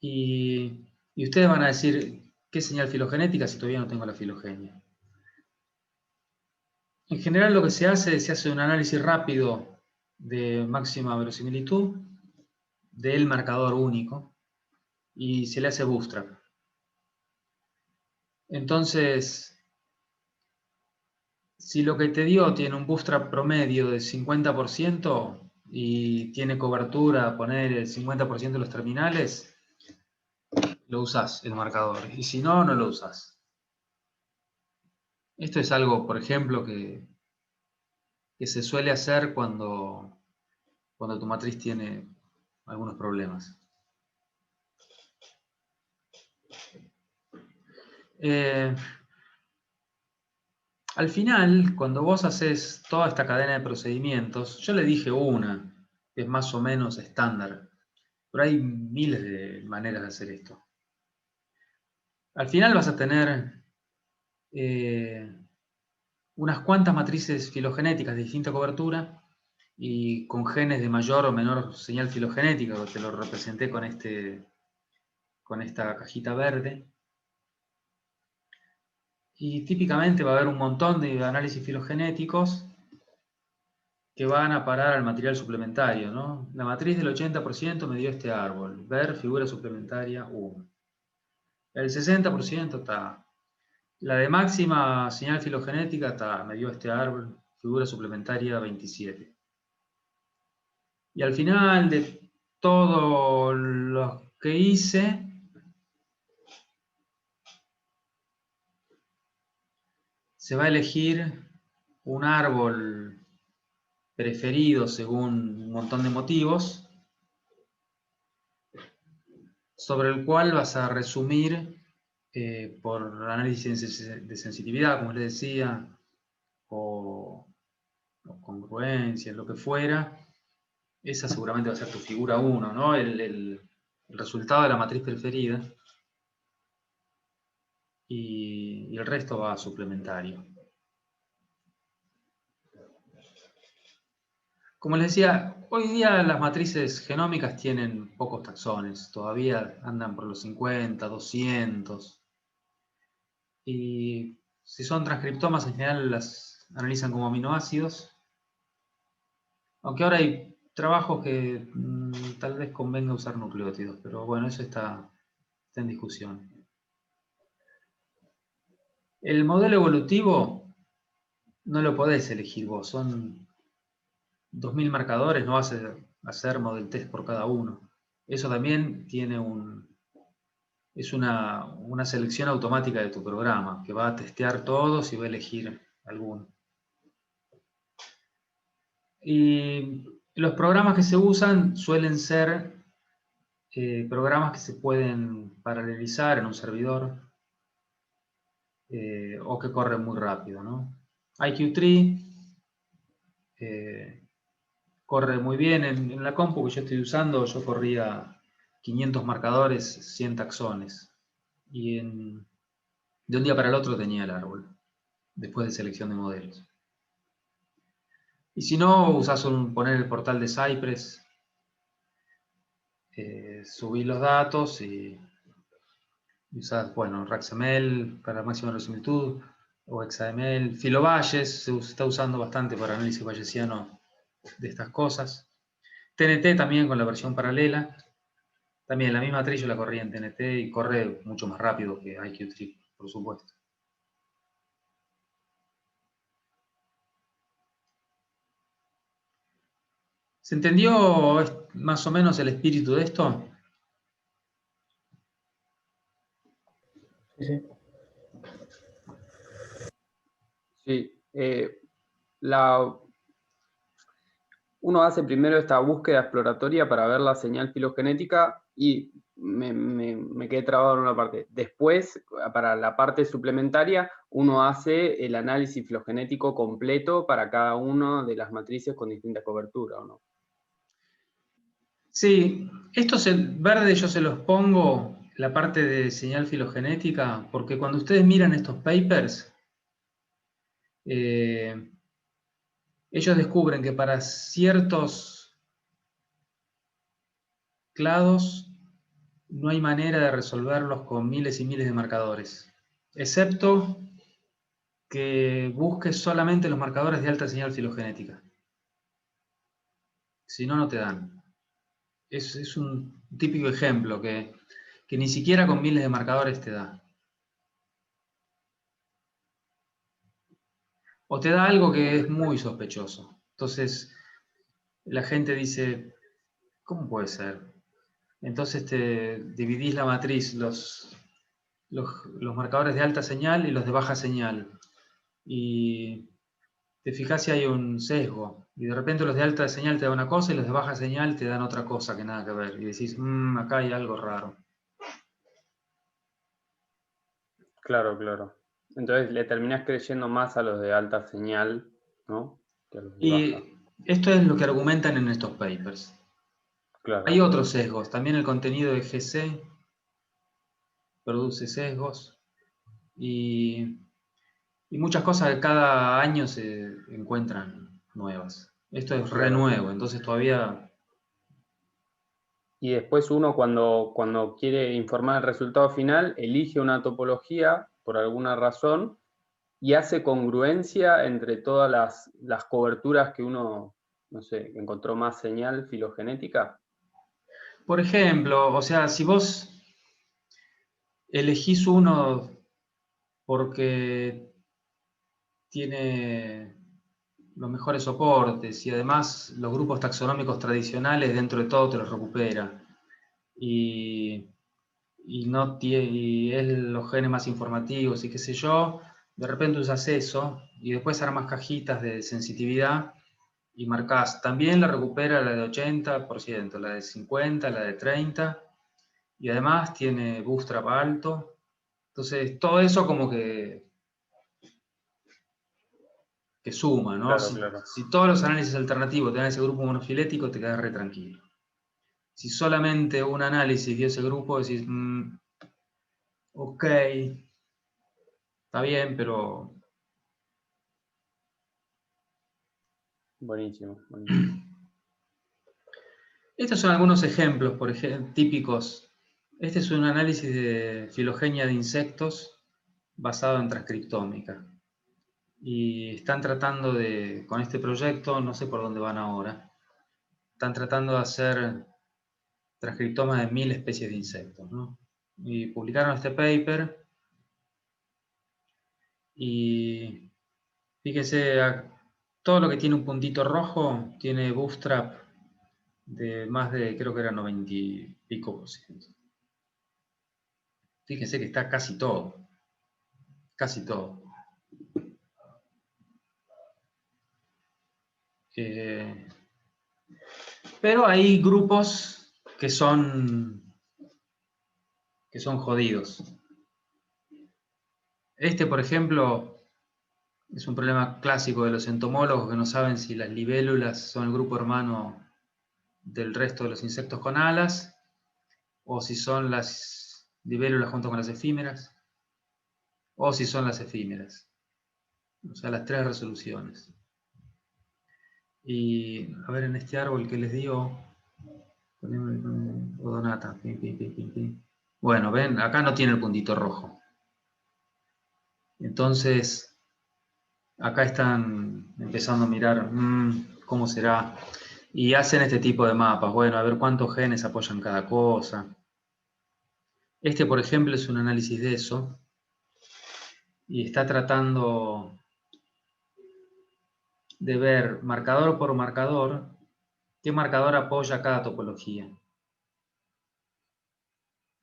Y ustedes van a decir, ¿qué señal filogenética si todavía no tengo la filogenia? En general lo que se hace un análisis rápido de máxima verosimilitud del marcador único y se le hace bootstrap. Entonces, si lo que te dio tiene un bootstrap promedio de 50% y tiene cobertura, poner el 50% de los terminales, lo usás el marcador. Y si no, no lo usás. Esto es algo, por ejemplo, que se suele hacer cuando tu matriz tiene algunos problemas. Al final, cuando vos haces toda esta cadena de procedimientos, yo le dije una, que es más o menos estándar, pero hay miles de maneras de hacer esto. Al final vas a tener unas cuantas matrices filogenéticas de distinta cobertura y con genes de mayor o menor señal filogenética, que te lo representé con esta cajita verde. Y típicamente va a haber un montón de análisis filogenéticos que van a parar al material suplementario, ¿no? La matriz del 80% me dio este árbol, ver figura suplementaria 1. El 60% está. La de máxima señal filogenética está, me dio este árbol, figura suplementaria 27. Y al final de todo lo que hice, se va a elegir un árbol preferido según un montón de motivos, sobre el cual vas a resumir por análisis de sensitividad, como les decía, o congruencias, lo que fuera. Esa seguramente va a ser tu figura 1, ¿no? El resultado de la matriz preferida. Y el resto va a suplementario. Como les decía, hoy día las matrices genómicas tienen pocos taxones, todavía andan por los 50, 200. Y si son transcriptomas, en general las analizan como aminoácidos. Aunque ahora hay trabajos que tal vez convenga usar nucleótidos, pero bueno, eso está en discusión. El modelo evolutivo no lo podés elegir vos, son 2000 marcadores, no vas a hacer model test por cada uno. Eso también tiene es una selección automática de tu programa, que va a testear todos y va a elegir alguno. Y los programas que se usan suelen ser programas que se pueden paralelizar en un servidor o que corren muy rápido, ¿no? IQ3 corre muy bien en la compu que yo estoy usando. Yo corría 500 marcadores, 100 taxones. Y de un día para el otro tenía el árbol, después de selección de modelos. Y si no, usás poner el portal de Cypress, subís los datos y usás, bueno, RaxML para máxima verosimilitud, o XAML. Filobayes se está usando bastante para análisis bayesiano de estas cosas. TNT también con la versión paralela. También la misma matriz yo la corrí en TNT y corre mucho más rápido que IQ3, por supuesto. ¿Se entendió más o menos el espíritu de esto? Sí. Sí. Uno hace primero esta búsqueda exploratoria para ver la señal filogenética y me quedé trabado en una parte. Después, para la parte suplementaria, uno hace el análisis filogenético completo para cada una de las matrices con distinta cobertura, ¿o no? Sí, estos verde yo se los pongo, la parte de señal filogenética, porque cuando ustedes miran estos papers, ellos descubren que para ciertos clados no hay manera de resolverlos con miles y miles de marcadores, excepto que busques solamente los marcadores de alta señal filogenética. Si no, no te dan. Es un típico ejemplo que ni siquiera con miles de marcadores te da. O te da algo que es muy sospechoso. Entonces, la gente dice, ¿cómo puede ser? Entonces te dividís la matriz, los marcadores de alta señal y los de baja señal. Y te fijas si hay un sesgo. Y de repente los de alta señal te dan una cosa y los de baja señal te dan otra cosa que nada que ver. Y decís, acá hay algo raro. Claro, claro. Entonces le terminás creyendo más a los de alta señal, ¿no? Que a los de baja. Y esto es lo que argumentan en estos papers. Claro. Hay otros sesgos. También el contenido de GC produce sesgos. Y muchas cosas que cada año se encuentran nuevas. Esto es re nuevo, entonces todavía... Y después uno cuando quiere informar el resultado final, elige una topología por alguna razón y hace congruencia entre todas las coberturas que uno, no sé, encontró más señal filogenética. Por ejemplo, o sea, si vos elegís uno porque tiene los mejores soportes y además los grupos taxonómicos tradicionales dentro de todo te los recupera y es los genes más informativos y qué sé yo, de repente usas eso y después armas cajitas de sensitividad y marcás. También la recupera la de 80%, la de 50%, la de 30%, y además tiene bootstrap alto. Entonces, todo eso como que suma, ¿no? Claro, claro. Si todos los análisis alternativos te dan ese grupo monofilético, te quedas re tranquilo. Si solamente un análisis dio ese grupo, decís, ok, está bien, pero... Buenísimo, buenísimo. Estos son algunos ejemplos, por ejemplo, típicos. Este es un análisis de filogenia de insectos basado en transcriptómica. Y están tratando de, con este proyecto, no sé por dónde van ahora, están tratando de hacer transcriptomas de 1000 especies de insectos, ¿no? Y publicaron este paper y fíjese, todo lo que tiene un puntito rojo tiene bootstrap de más de, creo que era 90 y pico %. Fíjense que está casi todo. Casi todo. Pero hay grupos que son jodidos. Este, por ejemplo, es un problema clásico de los entomólogos que no saben si las libélulas son el grupo hermano del resto de los insectos con alas, o si son las libélulas junto con las efímeras, o si son las efímeras. O sea, las tres resoluciones. Y a ver, en este árbol que les digo, odonata, bueno, ven, acá no tiene el puntito rojo. Entonces, acá están empezando a mirar cómo será. Y hacen este tipo de mapas. Bueno, a ver cuántos genes apoyan cada cosa. Este, por ejemplo, es un análisis de eso. Y está tratando de ver marcador por marcador qué marcador apoya cada topología.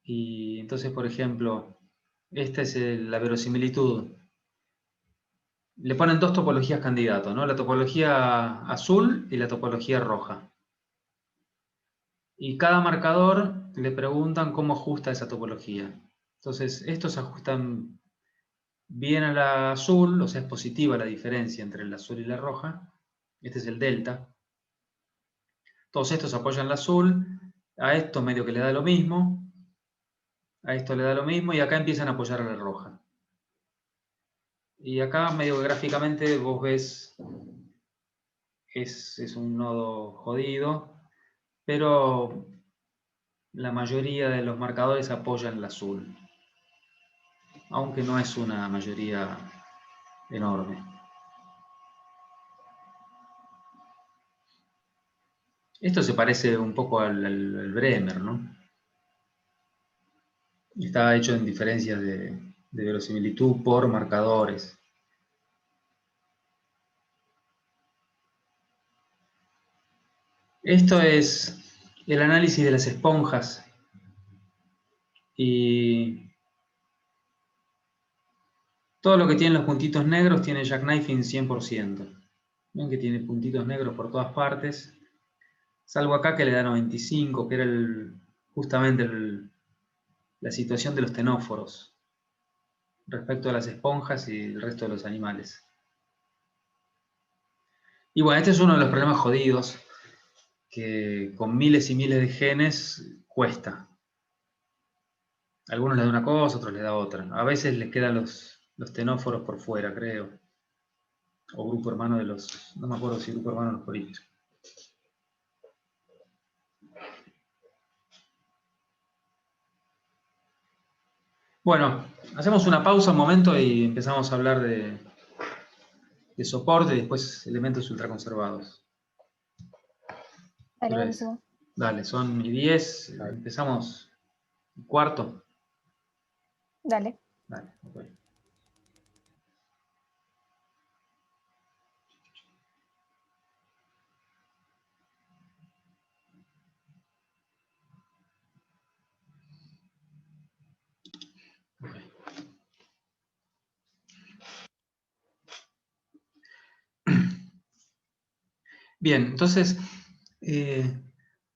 Y entonces, por ejemplo, esta es la verosimilitud. Le ponen dos topologías candidatos, ¿no? La topología azul y la topología roja. Y cada marcador le preguntan cómo ajusta esa topología. Entonces, estos ajustan bien a la azul, o sea, es positiva la diferencia entre el azul y la roja. Este es el delta. Todos estos apoyan la azul A esto medio que le da lo mismo. A esto le da lo mismo y acá empiezan a apoyar a la roja. Y acá medio que gráficamente vos ves, es un nodo jodido, pero la mayoría de los marcadores apoyan el azul, aunque no es una mayoría enorme. Esto se parece un poco al Bremer, ¿no? Está hecho en diferencias de verosimilitud por marcadores. Esto es el análisis de las esponjas. Y todo lo que tiene los puntitos negros tiene jackknifing 100%. Ven que tiene puntitos negros por todas partes. Salvo acá que le da 95, que era justamente la situación de los tenóforos respecto a las esponjas y el resto de los animales. Y bueno, este es uno de los problemas jodidos que con miles y miles de genes cuesta. A algunos les da una cosa, a otros les da otra. A veces les quedan los tenóforos por fuera, creo. O grupo hermano de los... No me acuerdo si grupo hermano de los polillos. Bueno, hacemos una pausa un momento y empezamos a hablar de soporte y después elementos ultraconservados. Dale, buenísimo. Dale, son y 10, empezamos cuarto. Dale. Dale, ok. Bien, entonces,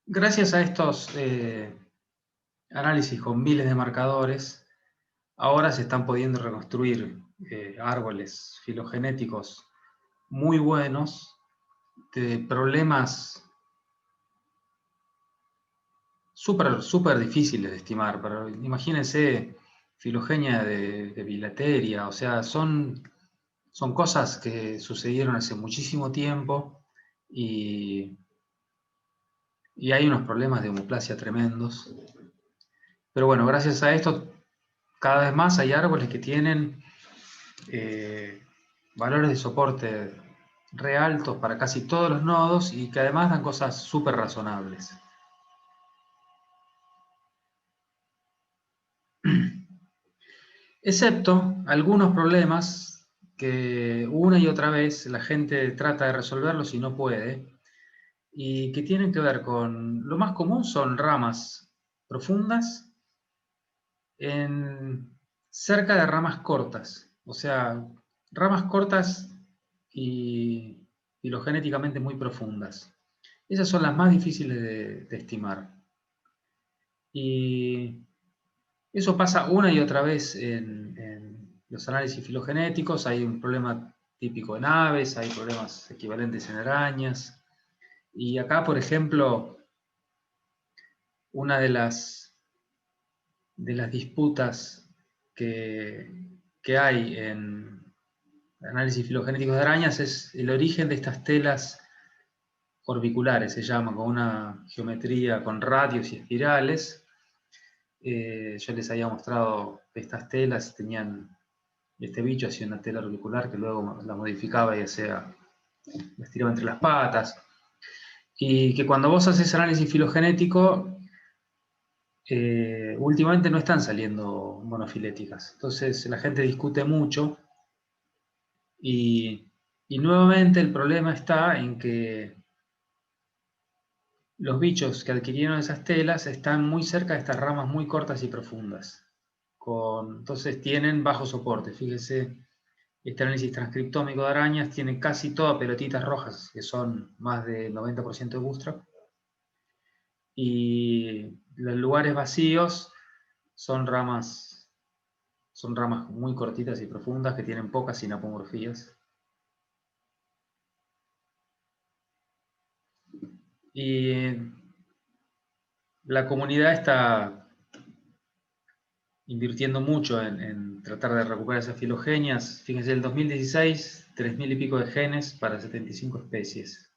gracias a estos análisis con miles de marcadores, ahora se están pudiendo reconstruir árboles filogenéticos muy buenos de problemas súper difíciles de estimar. Pero imagínense filogenia de bilateria, o sea, son cosas que sucedieron hace muchísimo tiempo y hay unos problemas de homoplasia tremendos. Pero bueno, gracias a esto, cada vez más hay árboles que tienen valores de soporte re altos para casi todos los nodos y que además dan cosas súper razonables. Excepto algunos problemas que una y otra vez la gente trata de resolverlos y no puede, y que tienen que ver con, lo más común son ramas profundas cerca de ramas cortas, o sea, ramas cortas y filogenéticamente muy profundas. Esas son las más difíciles de estimar. Y eso pasa una y otra vez en los análisis filogenéticos. Hay un problema típico en aves, hay problemas equivalentes en arañas. Y acá, por ejemplo, una de las disputas que hay en análisis filogenéticos de arañas es el origen de estas telas orbiculares, se llama, con una geometría con radios y espirales. Yo les había mostrado que estas telas tenían, este bicho hacía una tela orbicular que luego la modificaba y la estiraba entre las patas. Y que cuando vos haces análisis filogenético, últimamente no están saliendo monofiléticas. Entonces la gente discute mucho y nuevamente el problema está en que los bichos que adquirieron esas telas están muy cerca de estas ramas muy cortas y profundas. Entonces tienen bajo soporte. Fíjense, este análisis transcriptómico de arañas tiene casi todas pelotitas rojas, que son más del 90% de bootstrap. Y los lugares vacíos son ramas muy cortitas y profundas que tienen pocas sinapomorfías. Y La comunidad está invirtiendo mucho en tratar de recuperar esas filogenias. Fíjense, el 2016, 3.000 y pico de genes para 75 especies.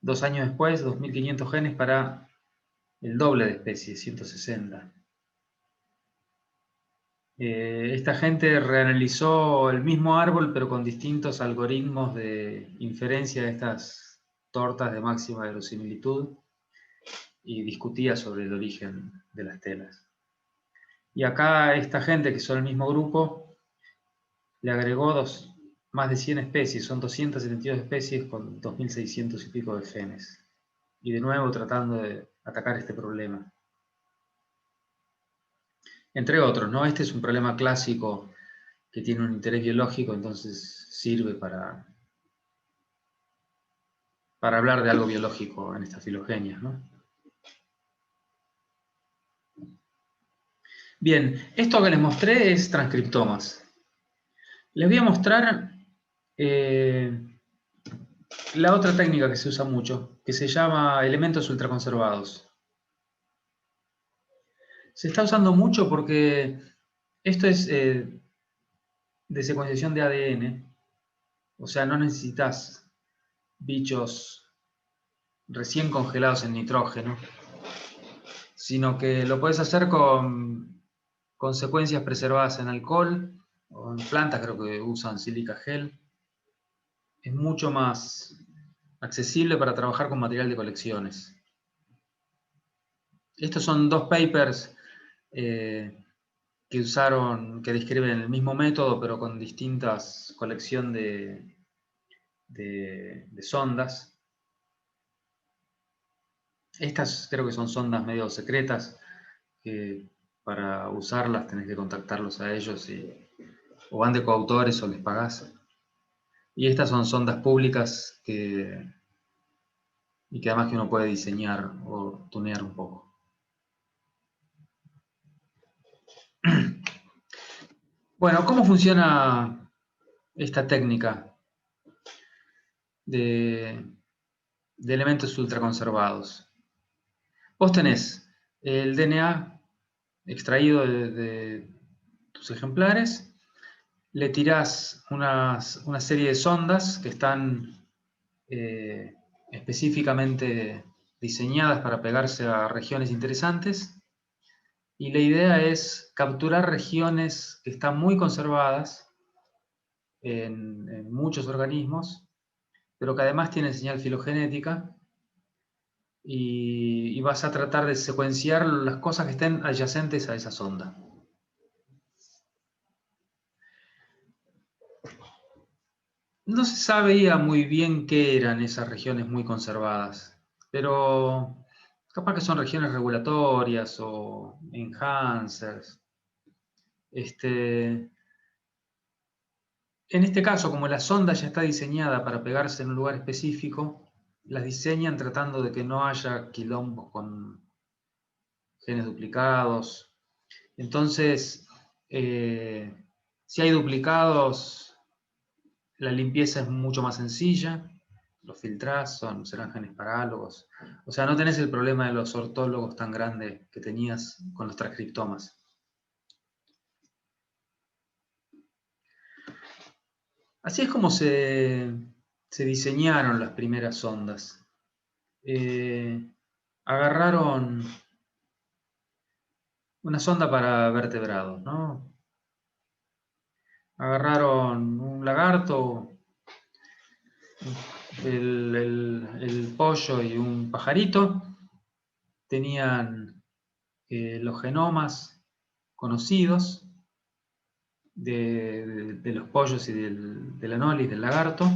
2 años después, 2.500 genes para el doble de especies, 160. Esta gente reanalizó el mismo árbol, pero con distintos algoritmos de inferencia de estas tortas de máxima verosimilitud, y discutía sobre el origen de las telas. Y acá esta gente, que son el mismo grupo, le agregó más de 100 especies, son 272 especies con 2.600 y pico de genes. Y de nuevo tratando de atacar este problema. Entre otros, ¿no? Este es un problema clásico que tiene un interés biológico, entonces sirve para hablar de algo biológico en estas filogenias, ¿no? Bien, esto que les mostré es transcriptomas. Les voy a mostrar la otra técnica que se usa mucho, que se llama elementos ultraconservados. Se está usando mucho porque esto es de secuenciación de ADN, o sea, no necesitas bichos recién congelados en nitrógeno, sino que lo puedes hacer con secuencias preservadas en alcohol, o en plantas creo que usan sílica gel. Es mucho más accesible para trabajar con material de colecciones. Estos son 2 papers que describen el mismo método, pero con distintas colecciones de sondas. Estas creo que son sondas medio secretas, que para usarlas tenés que contactarlos a ellos, o van de coautores o les pagás. Y estas son sondas públicas y que además que uno puede diseñar o tunear un poco. Bueno, ¿cómo funciona esta técnica de elementos ultraconservados? Vos tenés el DNA extraído de tus ejemplares, le tirás una serie de sondas que están específicamente diseñadas para pegarse a regiones interesantes, y la idea es capturar regiones que están muy conservadas en muchos organismos, pero que además tienen señal filogenética, y vas a tratar de secuenciar las cosas que estén adyacentes a esa sonda. No se sabía muy bien qué eran esas regiones muy conservadas, pero capaz que son regiones regulatorias o enhancers. En este caso, como la sonda ya está diseñada para pegarse en un lugar específico, las diseñan tratando de que no haya quilombos con genes duplicados. Entonces, si hay duplicados, la limpieza es mucho más sencilla, los filtrás, serán genes parálogos. O sea, no tenés el problema de los ortólogos tan grande que tenías con los transcriptomas. Así es como se diseñaron las primeras sondas. Agarraron una sonda para vertebrados, ¿no? Agarraron un lagarto, el pollo y un pajarito. Tenían los genomas conocidos de los pollos y del anolis, del lagarto.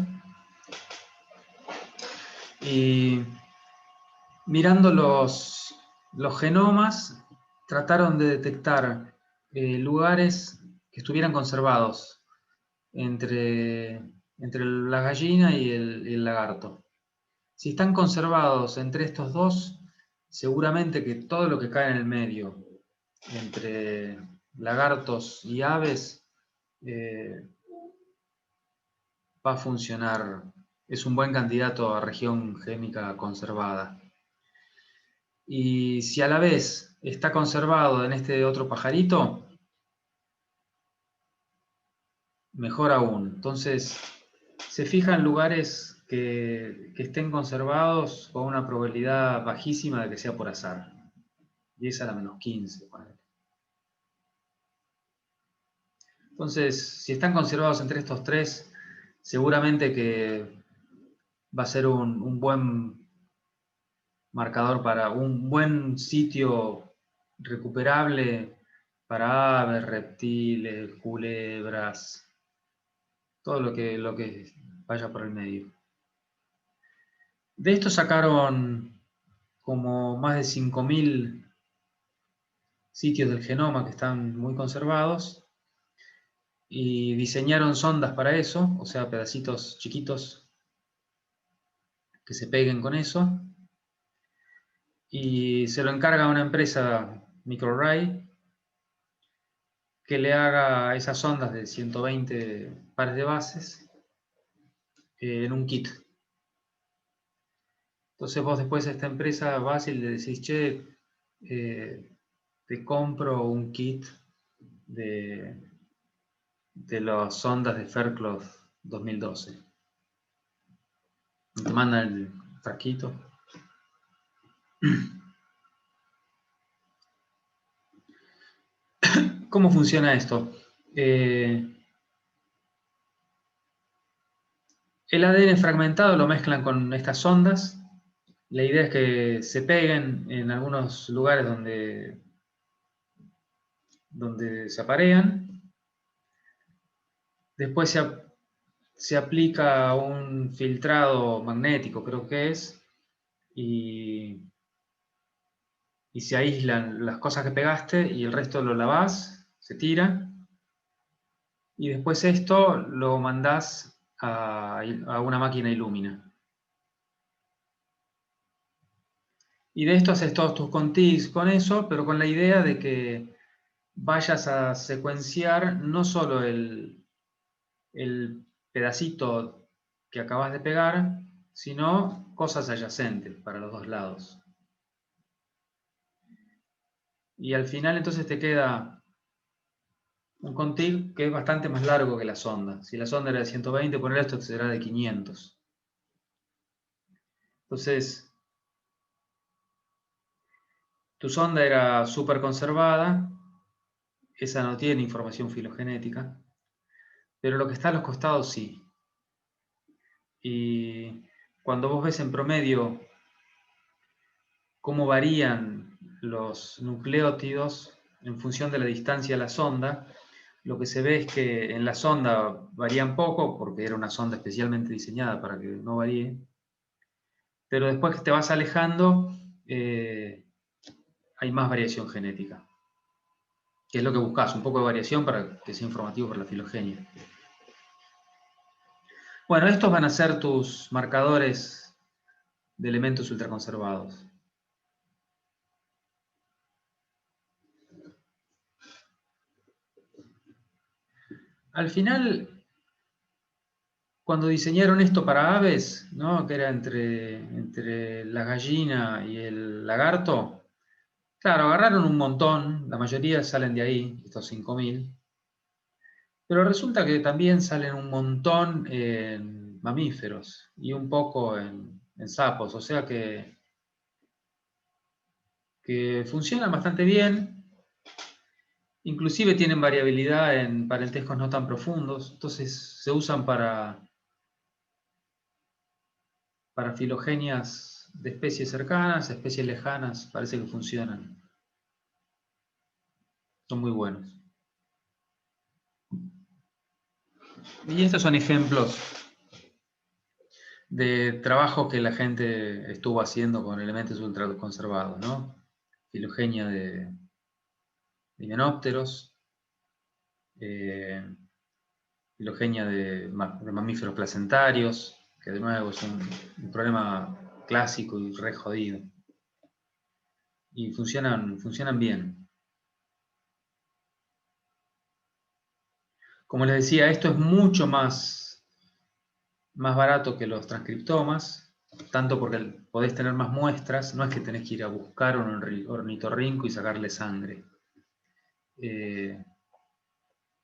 Y mirando los genomas, trataron de detectar lugares que estuvieran conservados entre la gallina y el lagarto. Si están conservados entre estos dos, seguramente que todo lo que cae en el medio, entre lagartos y aves, va a funcionar. Es un buen candidato a región gémica conservada. Y si a la vez está conservado en este otro pajarito, mejor aún. Entonces, se fija en lugares que estén conservados con una probabilidad bajísima de que sea por azar. Y esa era -15. Ponele. Entonces, si están conservados entre estos tres, seguramente que va a ser un buen marcador para un buen sitio recuperable para aves, reptiles, culebras, todo lo que vaya por el medio. De esto sacaron como más de 5.000 sitios del genoma que están muy conservados y diseñaron sondas para eso, o sea, pedacitos chiquitos que se peguen con eso, y se lo encarga a una empresa, MicroArray, que le haga esas sondas de 120 pares de bases en un kit. Entonces vos después a esta empresa vas y le decís, che, te compro un kit de las sondas de Faircloth 2012. Y te mandan el frasquito. ¿Cómo funciona esto? El ADN fragmentado lo mezclan con estas sondas. La idea es que se peguen en algunos lugares donde se aparean. Después se aplica un filtrado magnético, creo que es, y se aíslan las cosas que pegaste y el resto lo lavás, se tira, y después esto lo mandás a una máquina Illumina. Y de esto haces todos tus contigs con eso, pero con la idea de que vayas a secuenciar no solo el pedacito que acabas de pegar, sino cosas adyacentes para los dos lados. Y al final entonces te queda un contig que es bastante más largo que la sonda. Si la sonda era de 120, poner esto será de 500. Entonces, tu sonda era súper conservada, esa no tiene información filogenética, pero lo que está a los costados sí. Y cuando vos ves en promedio cómo varían los nucleótidos en función de la distancia a la sonda, lo que se ve es que en la sonda varían poco, porque era una sonda especialmente diseñada para que no varíe, pero después que te vas alejando, hay más variación genética, que es lo que buscas, un poco de variación para que sea informativo para la filogenia. Bueno, estos van a ser tus marcadores de elementos ultraconservados. Al final, cuando diseñaron esto para aves, ¿no? Que era entre la gallina y el lagarto, claro, agarraron un montón, la mayoría salen de ahí, estos 5.000, pero resulta que también salen un montón en mamíferos y un poco en sapos, o sea que funcionan bastante bien, inclusive tienen variabilidad en parentescos no tan profundos, entonces se usan para filogenias de especies cercanas, especies lejanas, parece que funcionan. Son muy buenos. Y estos son ejemplos de trabajos que la gente estuvo haciendo con elementos ultraconservados, ¿no? Filogenia de himenópteros, filogenia de mamíferos placentarios, que de nuevo es un problema clásico y re jodido. Y funcionan bien. Como les decía, esto es mucho más barato que los transcriptomas, tanto porque podés tener más muestras, no es que tenés que ir a buscar un ornitorrinco y sacarle sangre.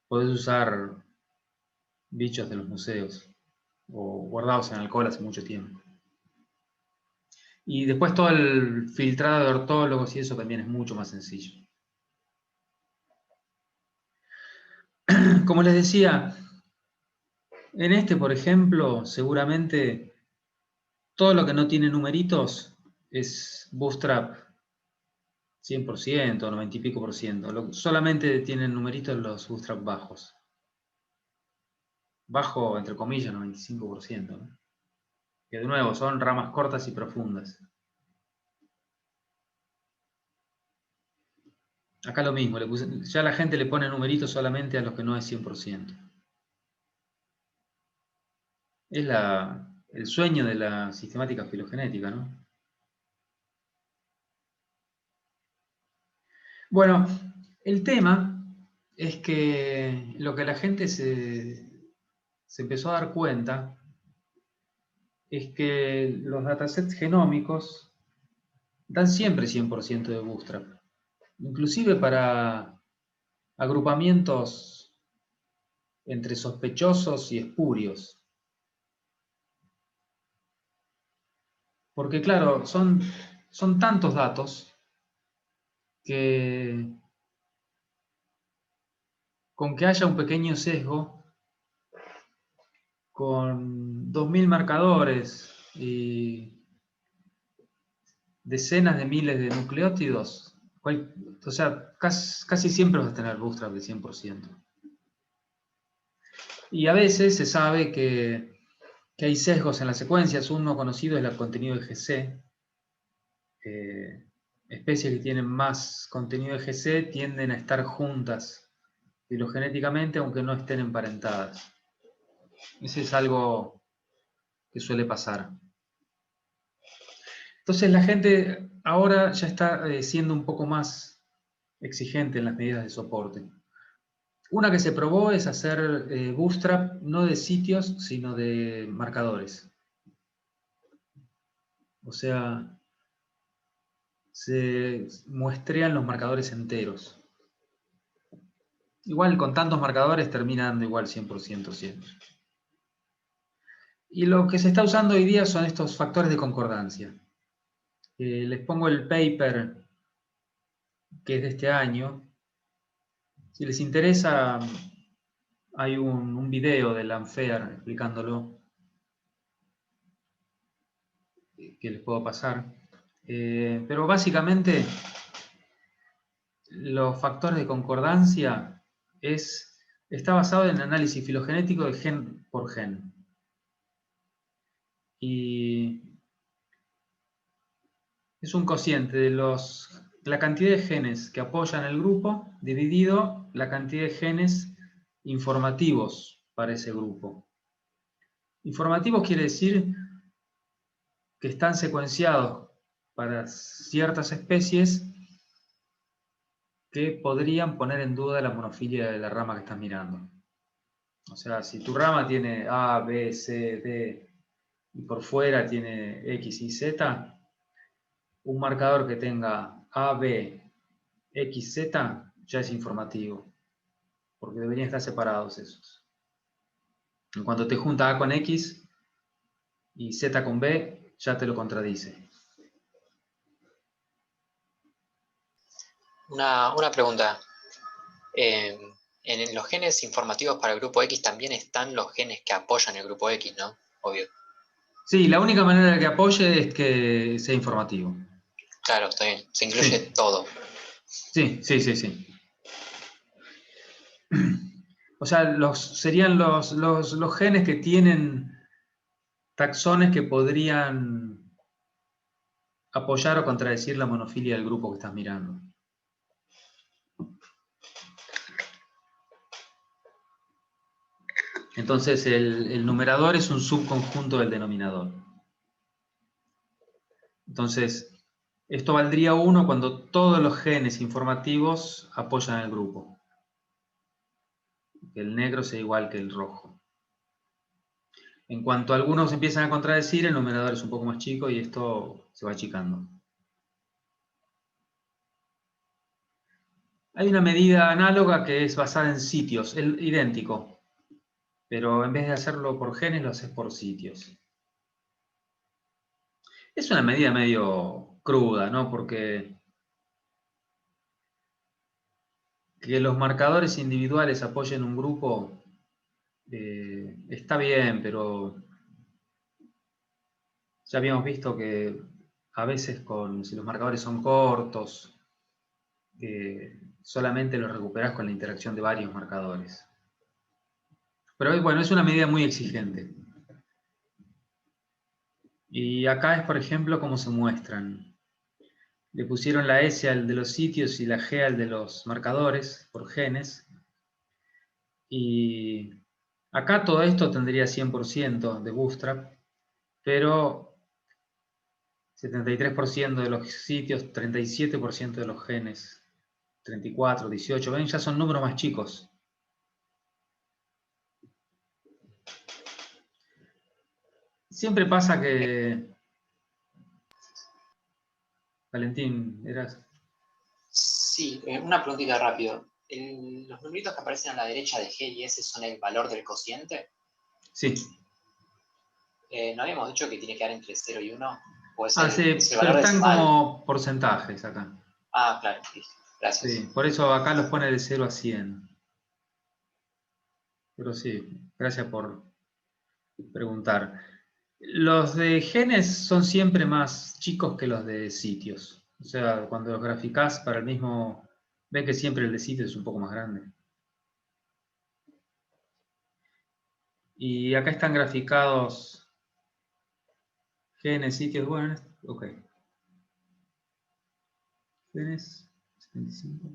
Podés usar bichos de los museos, o guardados en alcohol hace mucho tiempo. Y después todo el filtrado de ortólogos y eso también es mucho más sencillo. Como les decía, en este, por ejemplo, seguramente todo lo que no tiene numeritos es bootstrap 100%, 90 y pico por ciento. Solamente tienen numeritos los bootstrap bajos. Bajo, entre comillas, 95%, ¿no? Que de nuevo son ramas cortas y profundas. Acá lo mismo, ya la gente le pone numeritos solamente a los que no es 100%. Es el sueño de la sistemática filogenética, ¿no? Bueno, el tema es que lo que la gente se empezó a dar cuenta es que los datasets genómicos dan siempre 100% de bootstrap, inclusive para agrupamientos entre sospechosos y espurios. Porque claro, son tantos datos que con que haya un pequeño sesgo, con 2000 marcadores y decenas de miles de nucleótidos, o sea, casi siempre vas a tener bootstrap de 100%. Y a veces se sabe que hay sesgos en las secuencias. Uno conocido es el contenido de GC. Especies que tienen más contenido de GC tienden a estar juntas filogenéticamente, aunque no estén emparentadas. Ese es algo que suele pasar. Entonces la gente ahora ya está siendo un poco más exigente en las medidas de soporte. Una que se probó es hacer bootstrap no de sitios, sino de marcadores. O sea, se muestrean los marcadores enteros. Igual con tantos marcadores termina dando igual 100% siempre. Y lo que se está usando hoy día son estos factores de concordancia. Les pongo el paper que es de este año. Si les interesa, hay un video de Lanphere explicándolo que les puedo pasar. Pero básicamente los factores de concordancia está basado en análisis filogenético de gen por gen. Y es un cociente de la cantidad de genes que apoyan el grupo dividido la cantidad de genes informativos para ese grupo. Informativos quiere decir que están secuenciados para ciertas especies que podrían poner en duda la monofilia de la rama que estás mirando. O sea, si tu rama tiene A, B, C, D y por fuera tiene X y Z, un marcador que tenga A, B, X, Z ya es informativo, porque deberían estar separados esos. En cuanto te junta A con X y Z con B, ya te lo contradice. Una pregunta. En los genes informativos para el grupo X también están los genes que apoyan el grupo X, ¿no? Obvio. Sí, la única manera de que apoye es que sea informativo. Claro, está bien. Se incluye todo. Sí. O sea, serían los genes que tienen taxones que podrían apoyar o contradecir la monofilia del grupo que estás mirando. Entonces el numerador es un subconjunto del denominador. Entonces, esto valdría 1 cuando todos los genes informativos apoyan al grupo. Que el negro sea igual que el rojo. En cuanto algunos empiezan a contradecir, el numerador es un poco más chico y esto se va achicando. Hay una medida análoga que es basada en sitios, idéntico, pero en vez de hacerlo por genes, lo haces por sitios. Es una medida medio cruda, ¿no? Porque que los marcadores individuales apoyen un grupo está bien, pero ya habíamos visto que a veces si los marcadores son cortos, solamente los recuperás con la interacción de varios marcadores. Pero bueno, es una medida muy exigente. Y acá es, por ejemplo, cómo se muestran. Le pusieron la S al de los sitios y la G al de los marcadores, por genes. Y acá todo esto tendría 100% de Bootstrap, pero 73% de los sitios, 37% de los genes, 34, 18, ven, ya son números más chicos. Siempre pasa que... Valentín, eras... Sí, una preguntita rápido. ¿Los numeritos que aparecen a la derecha de G y S son el valor del cociente? Sí. ¿No habíamos dicho que tiene que dar entre 0 y 1? ¿O es Sí, es el pero valor están decimal? como porcentajes acá. Ah, claro, listo. Gracias. Sí, por eso acá los pone de 0 a 100. Pero sí, gracias por preguntar. Los de genes son siempre más chicos que los de sitios. O sea, cuando los graficás para el mismo... Ven que siempre el de sitios es un poco más grande. Y acá están graficados genes, sitios, bueno, ok. Genes, 75.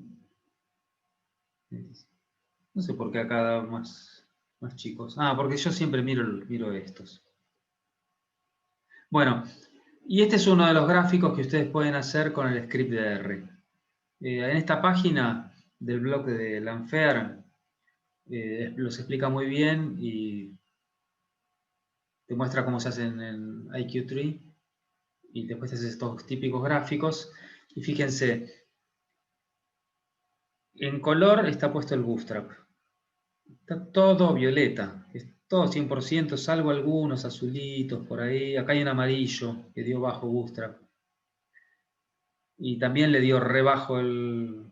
No sé por qué acá da más chicos. Ah, porque yo siempre miro estos. Bueno, y este es uno de los gráficos que ustedes pueden hacer con el script de R. En esta página del blog de Lanfear los explica muy bien y te muestra cómo se hacen en IQ3 y después haces estos típicos gráficos. Y fíjense, en color está puesto el Bootstrap. Está todo violeta, es todo 100%, salvo algunos azulitos por ahí. Acá hay un amarillo que dio bajo Bootstrap. Y también le dio re bajo el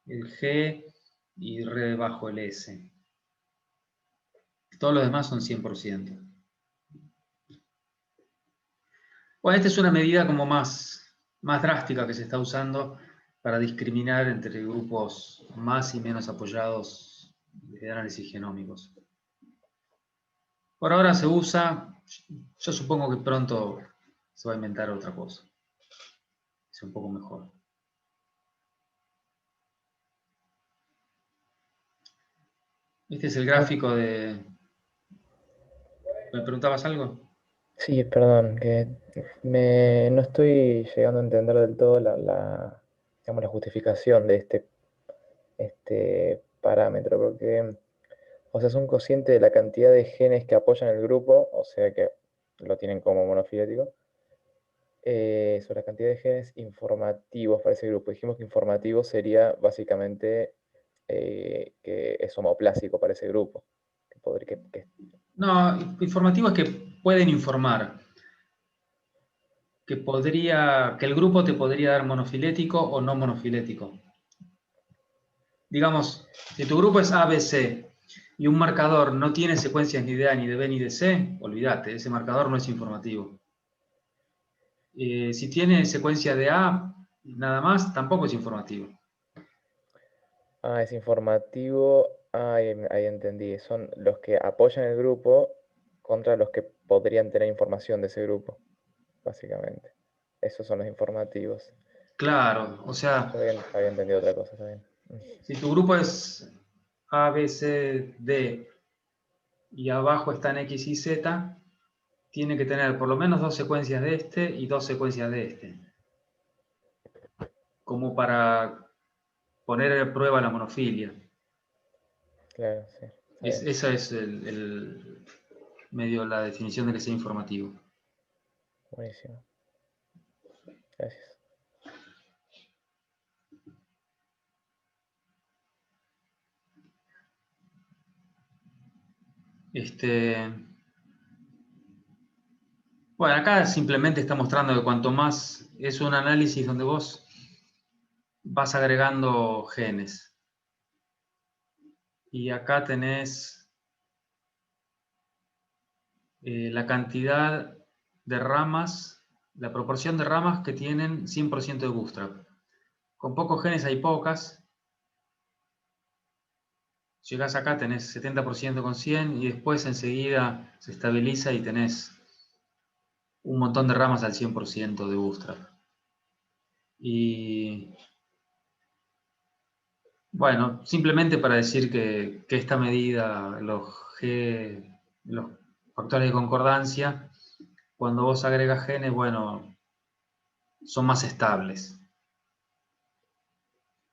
G y re bajo el S. Todos los demás son 100%. Bueno, esta es una medida como más drástica que se está usando para discriminar entre grupos más y menos apoyados de análisis genómicos. Por ahora se usa, yo supongo que pronto se va a inventar otra cosa. Es un poco mejor. Este es el gráfico de... ¿Me preguntabas algo? Sí, perdón, que no estoy llegando a entender del todo digamos, la justificación de este parámetro, porque, o sea, es un cociente de la cantidad de genes que apoyan el grupo, o sea que lo tienen como monofilético, sobre la cantidad de genes informativos para ese grupo. Dijimos que informativo sería básicamente que es homoplásico para ese grupo. No, informativo es que pueden informar. Que el grupo te podría dar monofilético o no monofilético. Digamos, si tu grupo es ABC y un marcador no tiene secuencias ni de A, ni de B, ni de C, olvídate, ese marcador no es informativo. Si tiene secuencia de A, nada más, tampoco es informativo. Ah, es informativo. Ah, ahí entendí. Son los que apoyan el grupo contra los que podrían tener información de ese grupo, básicamente. Esos son los informativos. Claro, o sea, Yo había entendido otra cosa también. si tu grupo es A, B, C, D y abajo están X y Z, tiene que tener por lo menos 2 secuencias de este y 2 secuencias de este. Como para poner a prueba la monofilia. Claro, sí. Esa es medio la definición de que sea informativo. Buenísimo. Gracias. Bueno, acá simplemente está mostrando que cuanto más es un análisis donde vos vas agregando genes. Y acá tenés la cantidad de ramas, la proporción de ramas que tienen 100% de bootstrap. Con pocos genes hay pocas. Llegás acá, tenés 70% con 100 y después enseguida se estabiliza y tenés un montón de ramas al 100% de bootstrap. Y bueno, simplemente para decir que esta medida, los factores de concordancia, cuando vos agregas genes, bueno, son más estables.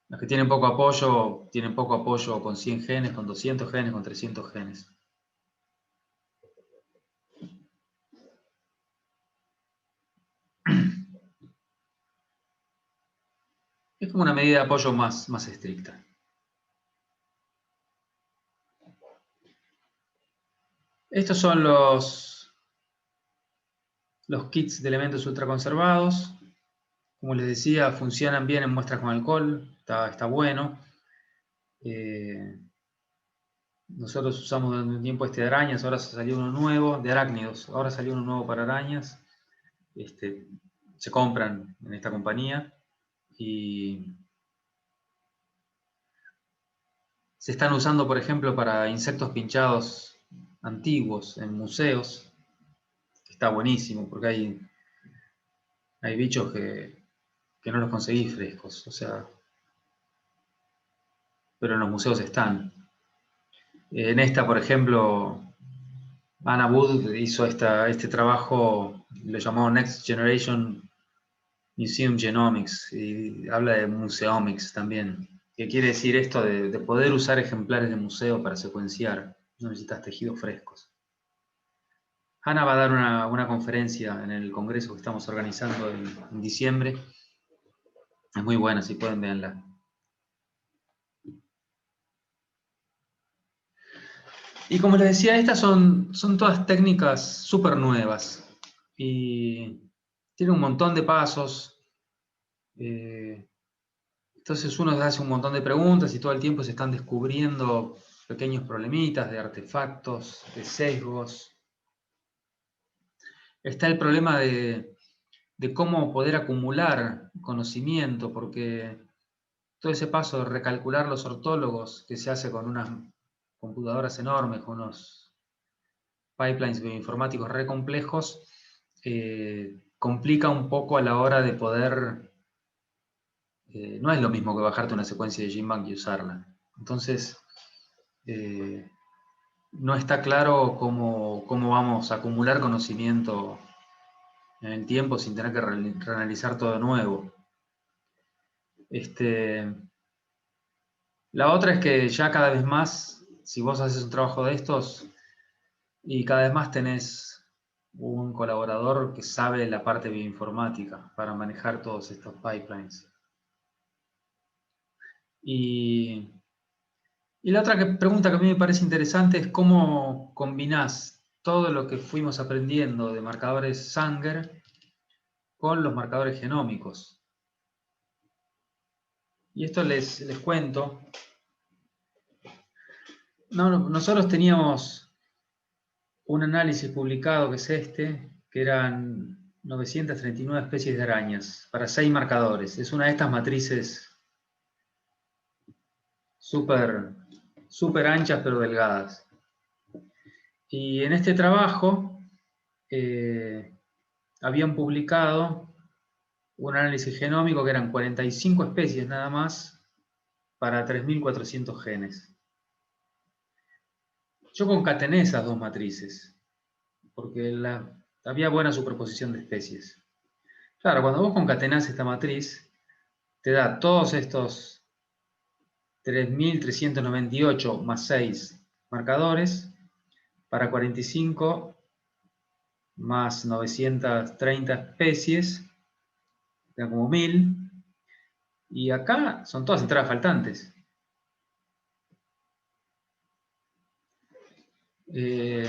Los que tienen poco apoyo con 100 genes, con 200 genes, con 300 genes. Es como una medida de apoyo más estricta. Estos son los kits de elementos ultraconservados. Como les decía, funcionan bien en muestras con alcohol, está bueno. Nosotros usamos durante un tiempo de arañas, ahora salió uno nuevo, de arácnidos, ahora salió uno nuevo para arañas. Se compran en esta compañía y se están usando, por ejemplo, para insectos pinchados antiguos en museos. Está buenísimo porque hay bichos que no los conseguís frescos, o sea, pero en los museos están. En esta, por ejemplo, Anna Wood hizo este trabajo, lo llamó Next Generation Museum Genomics, y habla de museomics también, que quiere decir esto de poder usar ejemplares de museo para secuenciar, no necesitas tejidos frescos. Ana va a dar una conferencia en el congreso que estamos organizando en diciembre. Es muy buena, si pueden, véanla. Y como les decía, estas son todas técnicas súper nuevas. Y tienen un montón de pasos. Entonces uno se hace un montón de preguntas y todo el tiempo se están descubriendo pequeños problemitas de artefactos, de sesgos. Está el problema de cómo poder acumular conocimiento, porque todo ese paso de recalcular los ortólogos que se hace con unas computadoras enormes, con unos pipelines bioinformáticos re complejos, complica un poco a la hora de poder... no es lo mismo que bajarte una secuencia de GenBank y usarla. Entonces, no está claro cómo vamos a acumular conocimiento en el tiempo sin tener que reanalizar todo de nuevo. La otra es que ya cada vez más, si vos haces un trabajo de estos, y cada vez más tenés un colaborador que sabe la parte bioinformática para manejar todos estos pipelines. Y la otra pregunta que a mí me parece interesante es cómo combinás todo lo que fuimos aprendiendo de marcadores Sanger con los marcadores genómicos. Y esto les cuento. Nosotros teníamos un análisis publicado, que es que eran 939 especies de arañas para 6 marcadores. Es una de estas matrices súper anchas pero delgadas. Y en este trabajo habían publicado un análisis genómico que eran 45 especies nada más para 3.400 genes. Yo concatené esas dos matrices, porque había buena superposición de especies. Claro, cuando vos concatenás esta matriz, te da todos estos 3.398 más 6 marcadores, para 45 más 930 especies, da como 1000. Y acá son todas entradas faltantes. Y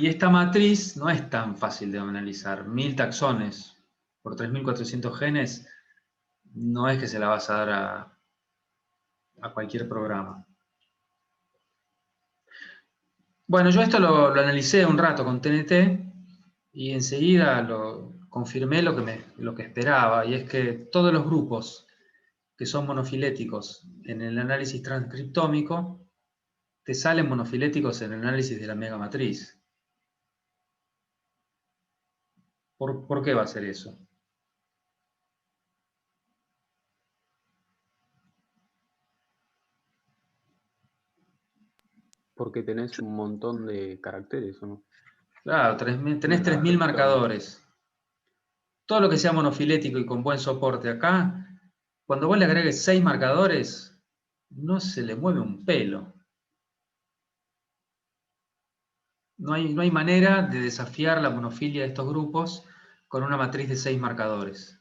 esta matriz no es tan fácil de analizar. 1000 taxones por 3400 genes, no es que se la vas a dar a cualquier programa. Bueno, yo esto lo analicé un rato con TNT y enseguida confirmé lo que esperaba, y es que todos los grupos que son monofiléticos en el análisis transcriptómico te salen monofiléticos en el análisis de la megamatriz. ¿Por qué va a ser eso? Porque tenés un montón de caracteres, ¿o no? Claro, tenés 3000 marcadores. Todo lo que sea monofilético y con buen soporte acá, cuando vos le agregues 6 marcadores, no se le mueve un pelo. No hay manera de desafiar la monofilia de estos grupos con una matriz de 6 marcadores.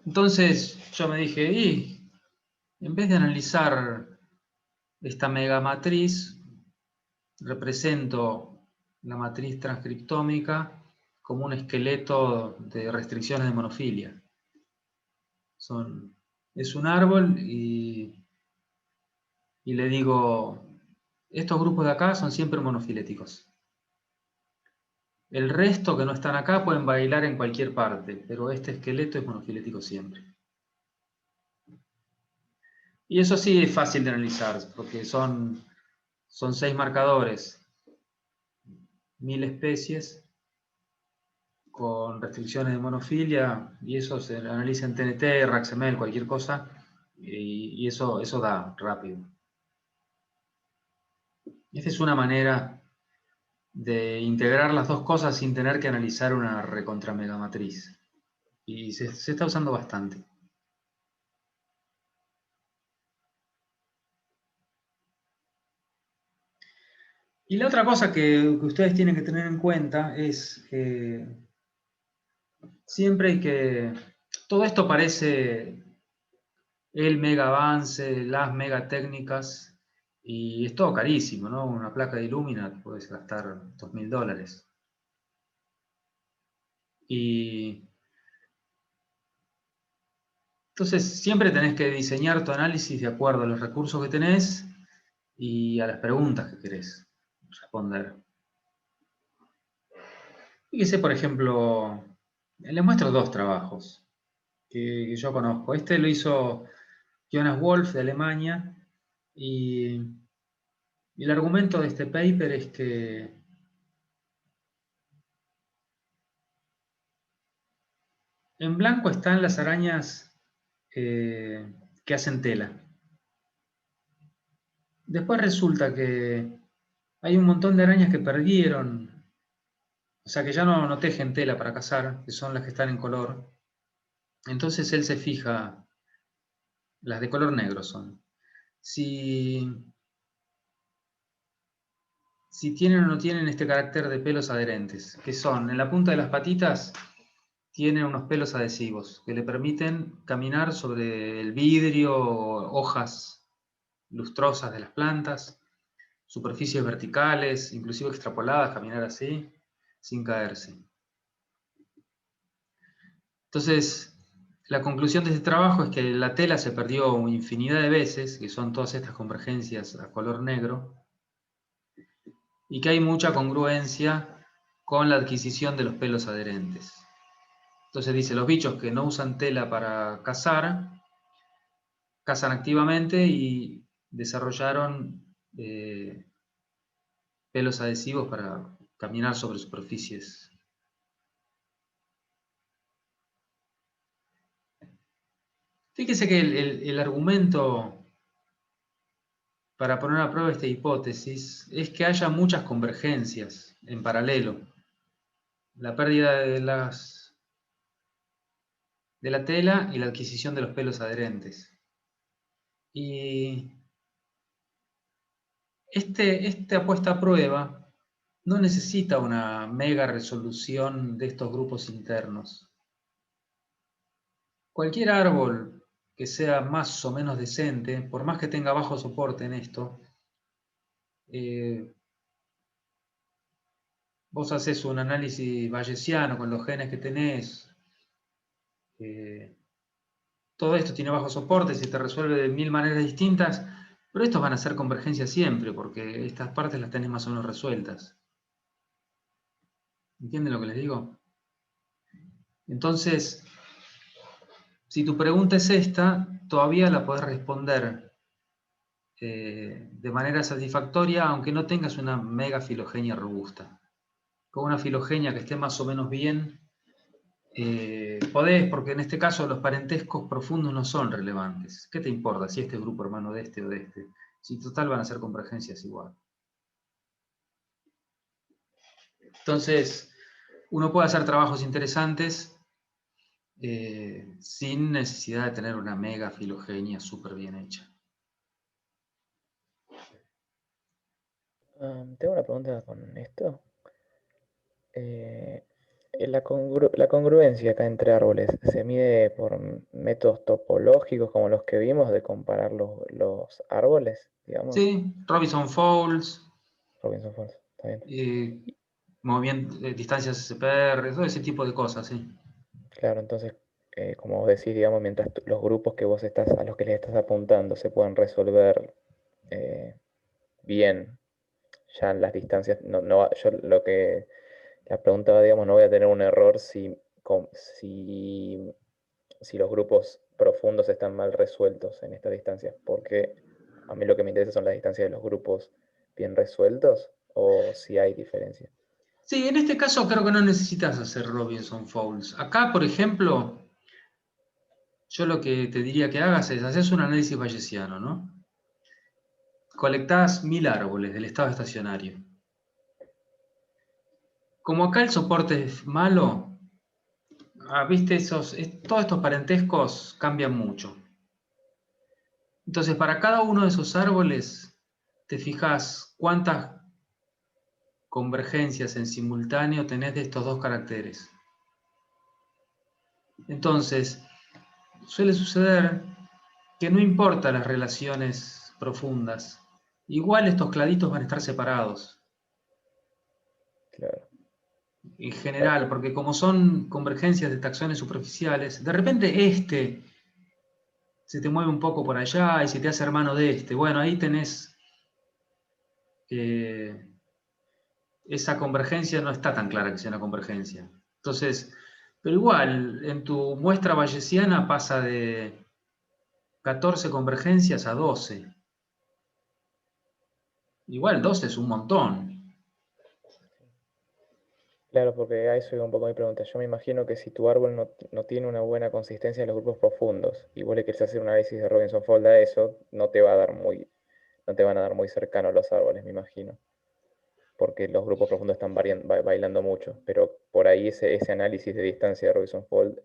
Entonces yo me dije, en vez de analizar esta megamatriz, represento la matriz transcriptómica como un esqueleto de restricciones de monofilia. Es un árbol y le digo, estos grupos de acá son siempre monofiléticos. El resto que no están acá pueden bailar en cualquier parte, pero este esqueleto es monofilético siempre. Y eso sí es fácil de analizar, porque son 6 marcadores, 1000 especies, con restricciones de monofilia, y eso se analiza en TNT, RAXML, cualquier cosa, y eso da rápido. Esta es una manera de integrar las dos cosas sin tener que analizar una recontra-megamatriz. Y se está usando bastante. Y la otra cosa que ustedes tienen que tener en cuenta es que siempre hay que... Todo esto parece el mega avance, las mega técnicas, y es todo carísimo, ¿no? Una placa de Illumina puedes gastar $2000. Y entonces siempre tenés que diseñar tu análisis de acuerdo a los recursos que tenés y a las preguntas que querés responder. Fíjese, por ejemplo, les muestro 2 trabajos que yo conozco. Este lo hizo Jonas Wolf de Alemania, y el argumento de este paper es que en blanco están las arañas que hacen tela. Después resulta que hay un montón de arañas que perdieron, o sea que ya no tejen tela para cazar, que son las que están en color. Entonces él se fija, las de color negro son, si tienen o no tienen este carácter de pelos adherentes, que son, en la punta de las patitas, tienen unos pelos adhesivos que le permiten caminar sobre el vidrio, hojas lustrosas de las plantas, superficies verticales, inclusive extrapoladas, caminar así, sin caerse. Entonces, la conclusión de este trabajo es que la tela se perdió infinidad de veces, que son todas estas convergencias a color negro, y que hay mucha congruencia con la adquisición de los pelos adherentes. Entonces dice, los bichos que no usan tela para cazar, cazan activamente y desarrollaron pelos adhesivos para caminar sobre superficies. Fíjese que el argumento para poner a prueba esta hipótesis es que haya muchas convergencias en paralelo. La pérdida de la tela y la adquisición de los pelos adherentes. Y Esta puesta a prueba no necesita una mega resolución de estos grupos internos. Cualquier árbol que sea más o menos decente, por más que tenga bajo soporte en esto, vos haces un análisis bayesiano con los genes que tenés, todo esto tiene bajo soporte, se te resuelve de 1000 maneras distintas, pero estos van a ser convergencias siempre, porque estas partes las tenés más o menos resueltas. ¿Entienden lo que les digo? Entonces, si tu pregunta es esta, todavía la podés responder de manera satisfactoria, aunque no tengas una mega filogenia robusta. Con una filogenia que esté más o menos bien, podés, porque en este caso los parentescos profundos no son relevantes. ¿Qué te importa si este es grupo hermano de este o de este? Si total van a ser convergencias igual. Entonces, uno puede hacer trabajos interesantes sin necesidad de tener una mega filogenia súper bien hecha. Tengo una pregunta con esto. La congruencia acá entre árboles, ¿se mide por métodos topológicos como los que vimos de comparar los árboles, digamos? Sí, Robinson-Falls, Robinson Falls, está bien. distancias SPR, todo ese tipo de cosas, sí. Claro, entonces, como vos decís, digamos, mientras los grupos que vos estás, a los que les estás apuntando se puedan resolver bien, ya en las distancias, yo lo que la pregunta va, digamos, no voy a tener un error si los grupos profundos están mal resueltos en estas distancias, porque a mí lo que me interesa son las distancias de los grupos bien resueltos, o si hay diferencia. Sí, en este caso creo que no necesitas hacer Robinson-Falls. Acá, por ejemplo, yo lo que te diría que hagas es, haces un análisis bayesiano, ¿no? Colectás 1000 árboles del estado estacionario. Como acá el soporte es malo, viste, todos estos parentescos cambian mucho. Entonces, para cada uno de esos árboles, te fijas cuántas convergencias en simultáneo tenés de estos dos caracteres. Entonces, suele suceder que no importa las relaciones profundas, igual estos claditos van a estar separados. Claro. En general, porque como son convergencias de taxones superficiales, de repente este se te mueve un poco por allá y se te hace hermano de este. Bueno, ahí tenés esa convergencia, no está tan clara que sea una convergencia. Entonces, pero igual, en tu muestra bayesiana pasa de 14 convergencias a 12. Igual 12 es un montón. Claro, porque a eso iba un poco mi pregunta. Yo me imagino que si tu árbol no tiene una buena consistencia en los grupos profundos y vos le querés hacer un análisis de Robinson-Fold a eso, no te van a dar muy cercanos los árboles, me imagino. Porque los grupos profundos están bailando mucho. Pero por ahí ese análisis de distancia de Robinson-Fold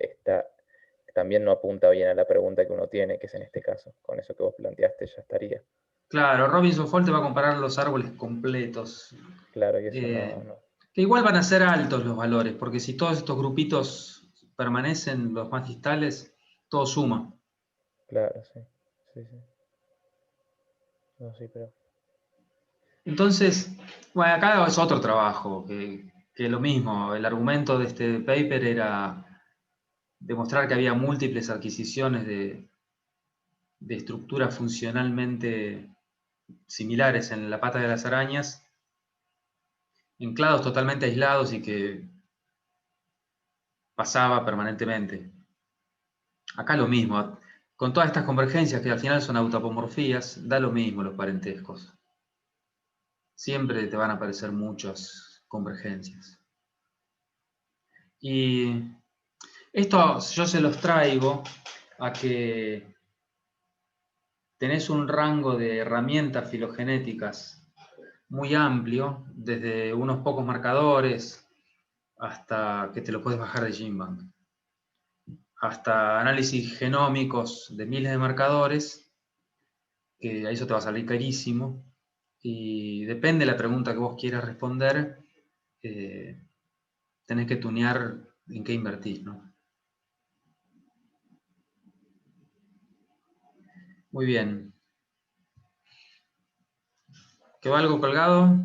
también no apunta bien a la pregunta que uno tiene, que es en este caso. Con eso que vos planteaste ya estaría. Claro, Robinson-Fold te va a comparar los árboles completos. Claro, y eso no. Que igual van a ser altos los valores, porque si todos estos grupitos permanecen, los más distales, todo suma. Claro, sí. Sí, sí. No, sí, pero... Entonces, bueno, acá es otro trabajo, que lo mismo, el argumento de este paper era demostrar que había múltiples adquisiciones de estructuras funcionalmente similares en la pata de las arañas, en clados totalmente aislados y que pasaba permanentemente. Acá lo mismo, con todas estas convergencias que al final son autapomorfías, da lo mismo los parentescos. Siempre te van a aparecer muchas convergencias. Y esto yo se los traigo a que tenés un rango de herramientas filogenéticas muy amplio, desde unos pocos marcadores hasta que te lo puedes bajar de GenBank, hasta análisis genómicos de miles de marcadores, que a eso te va a salir carísimo, Y depende de la pregunta que vos quieras responder, tenés que tunear en qué invertís, ¿no? Muy bien. ¿Quedó algo colgado?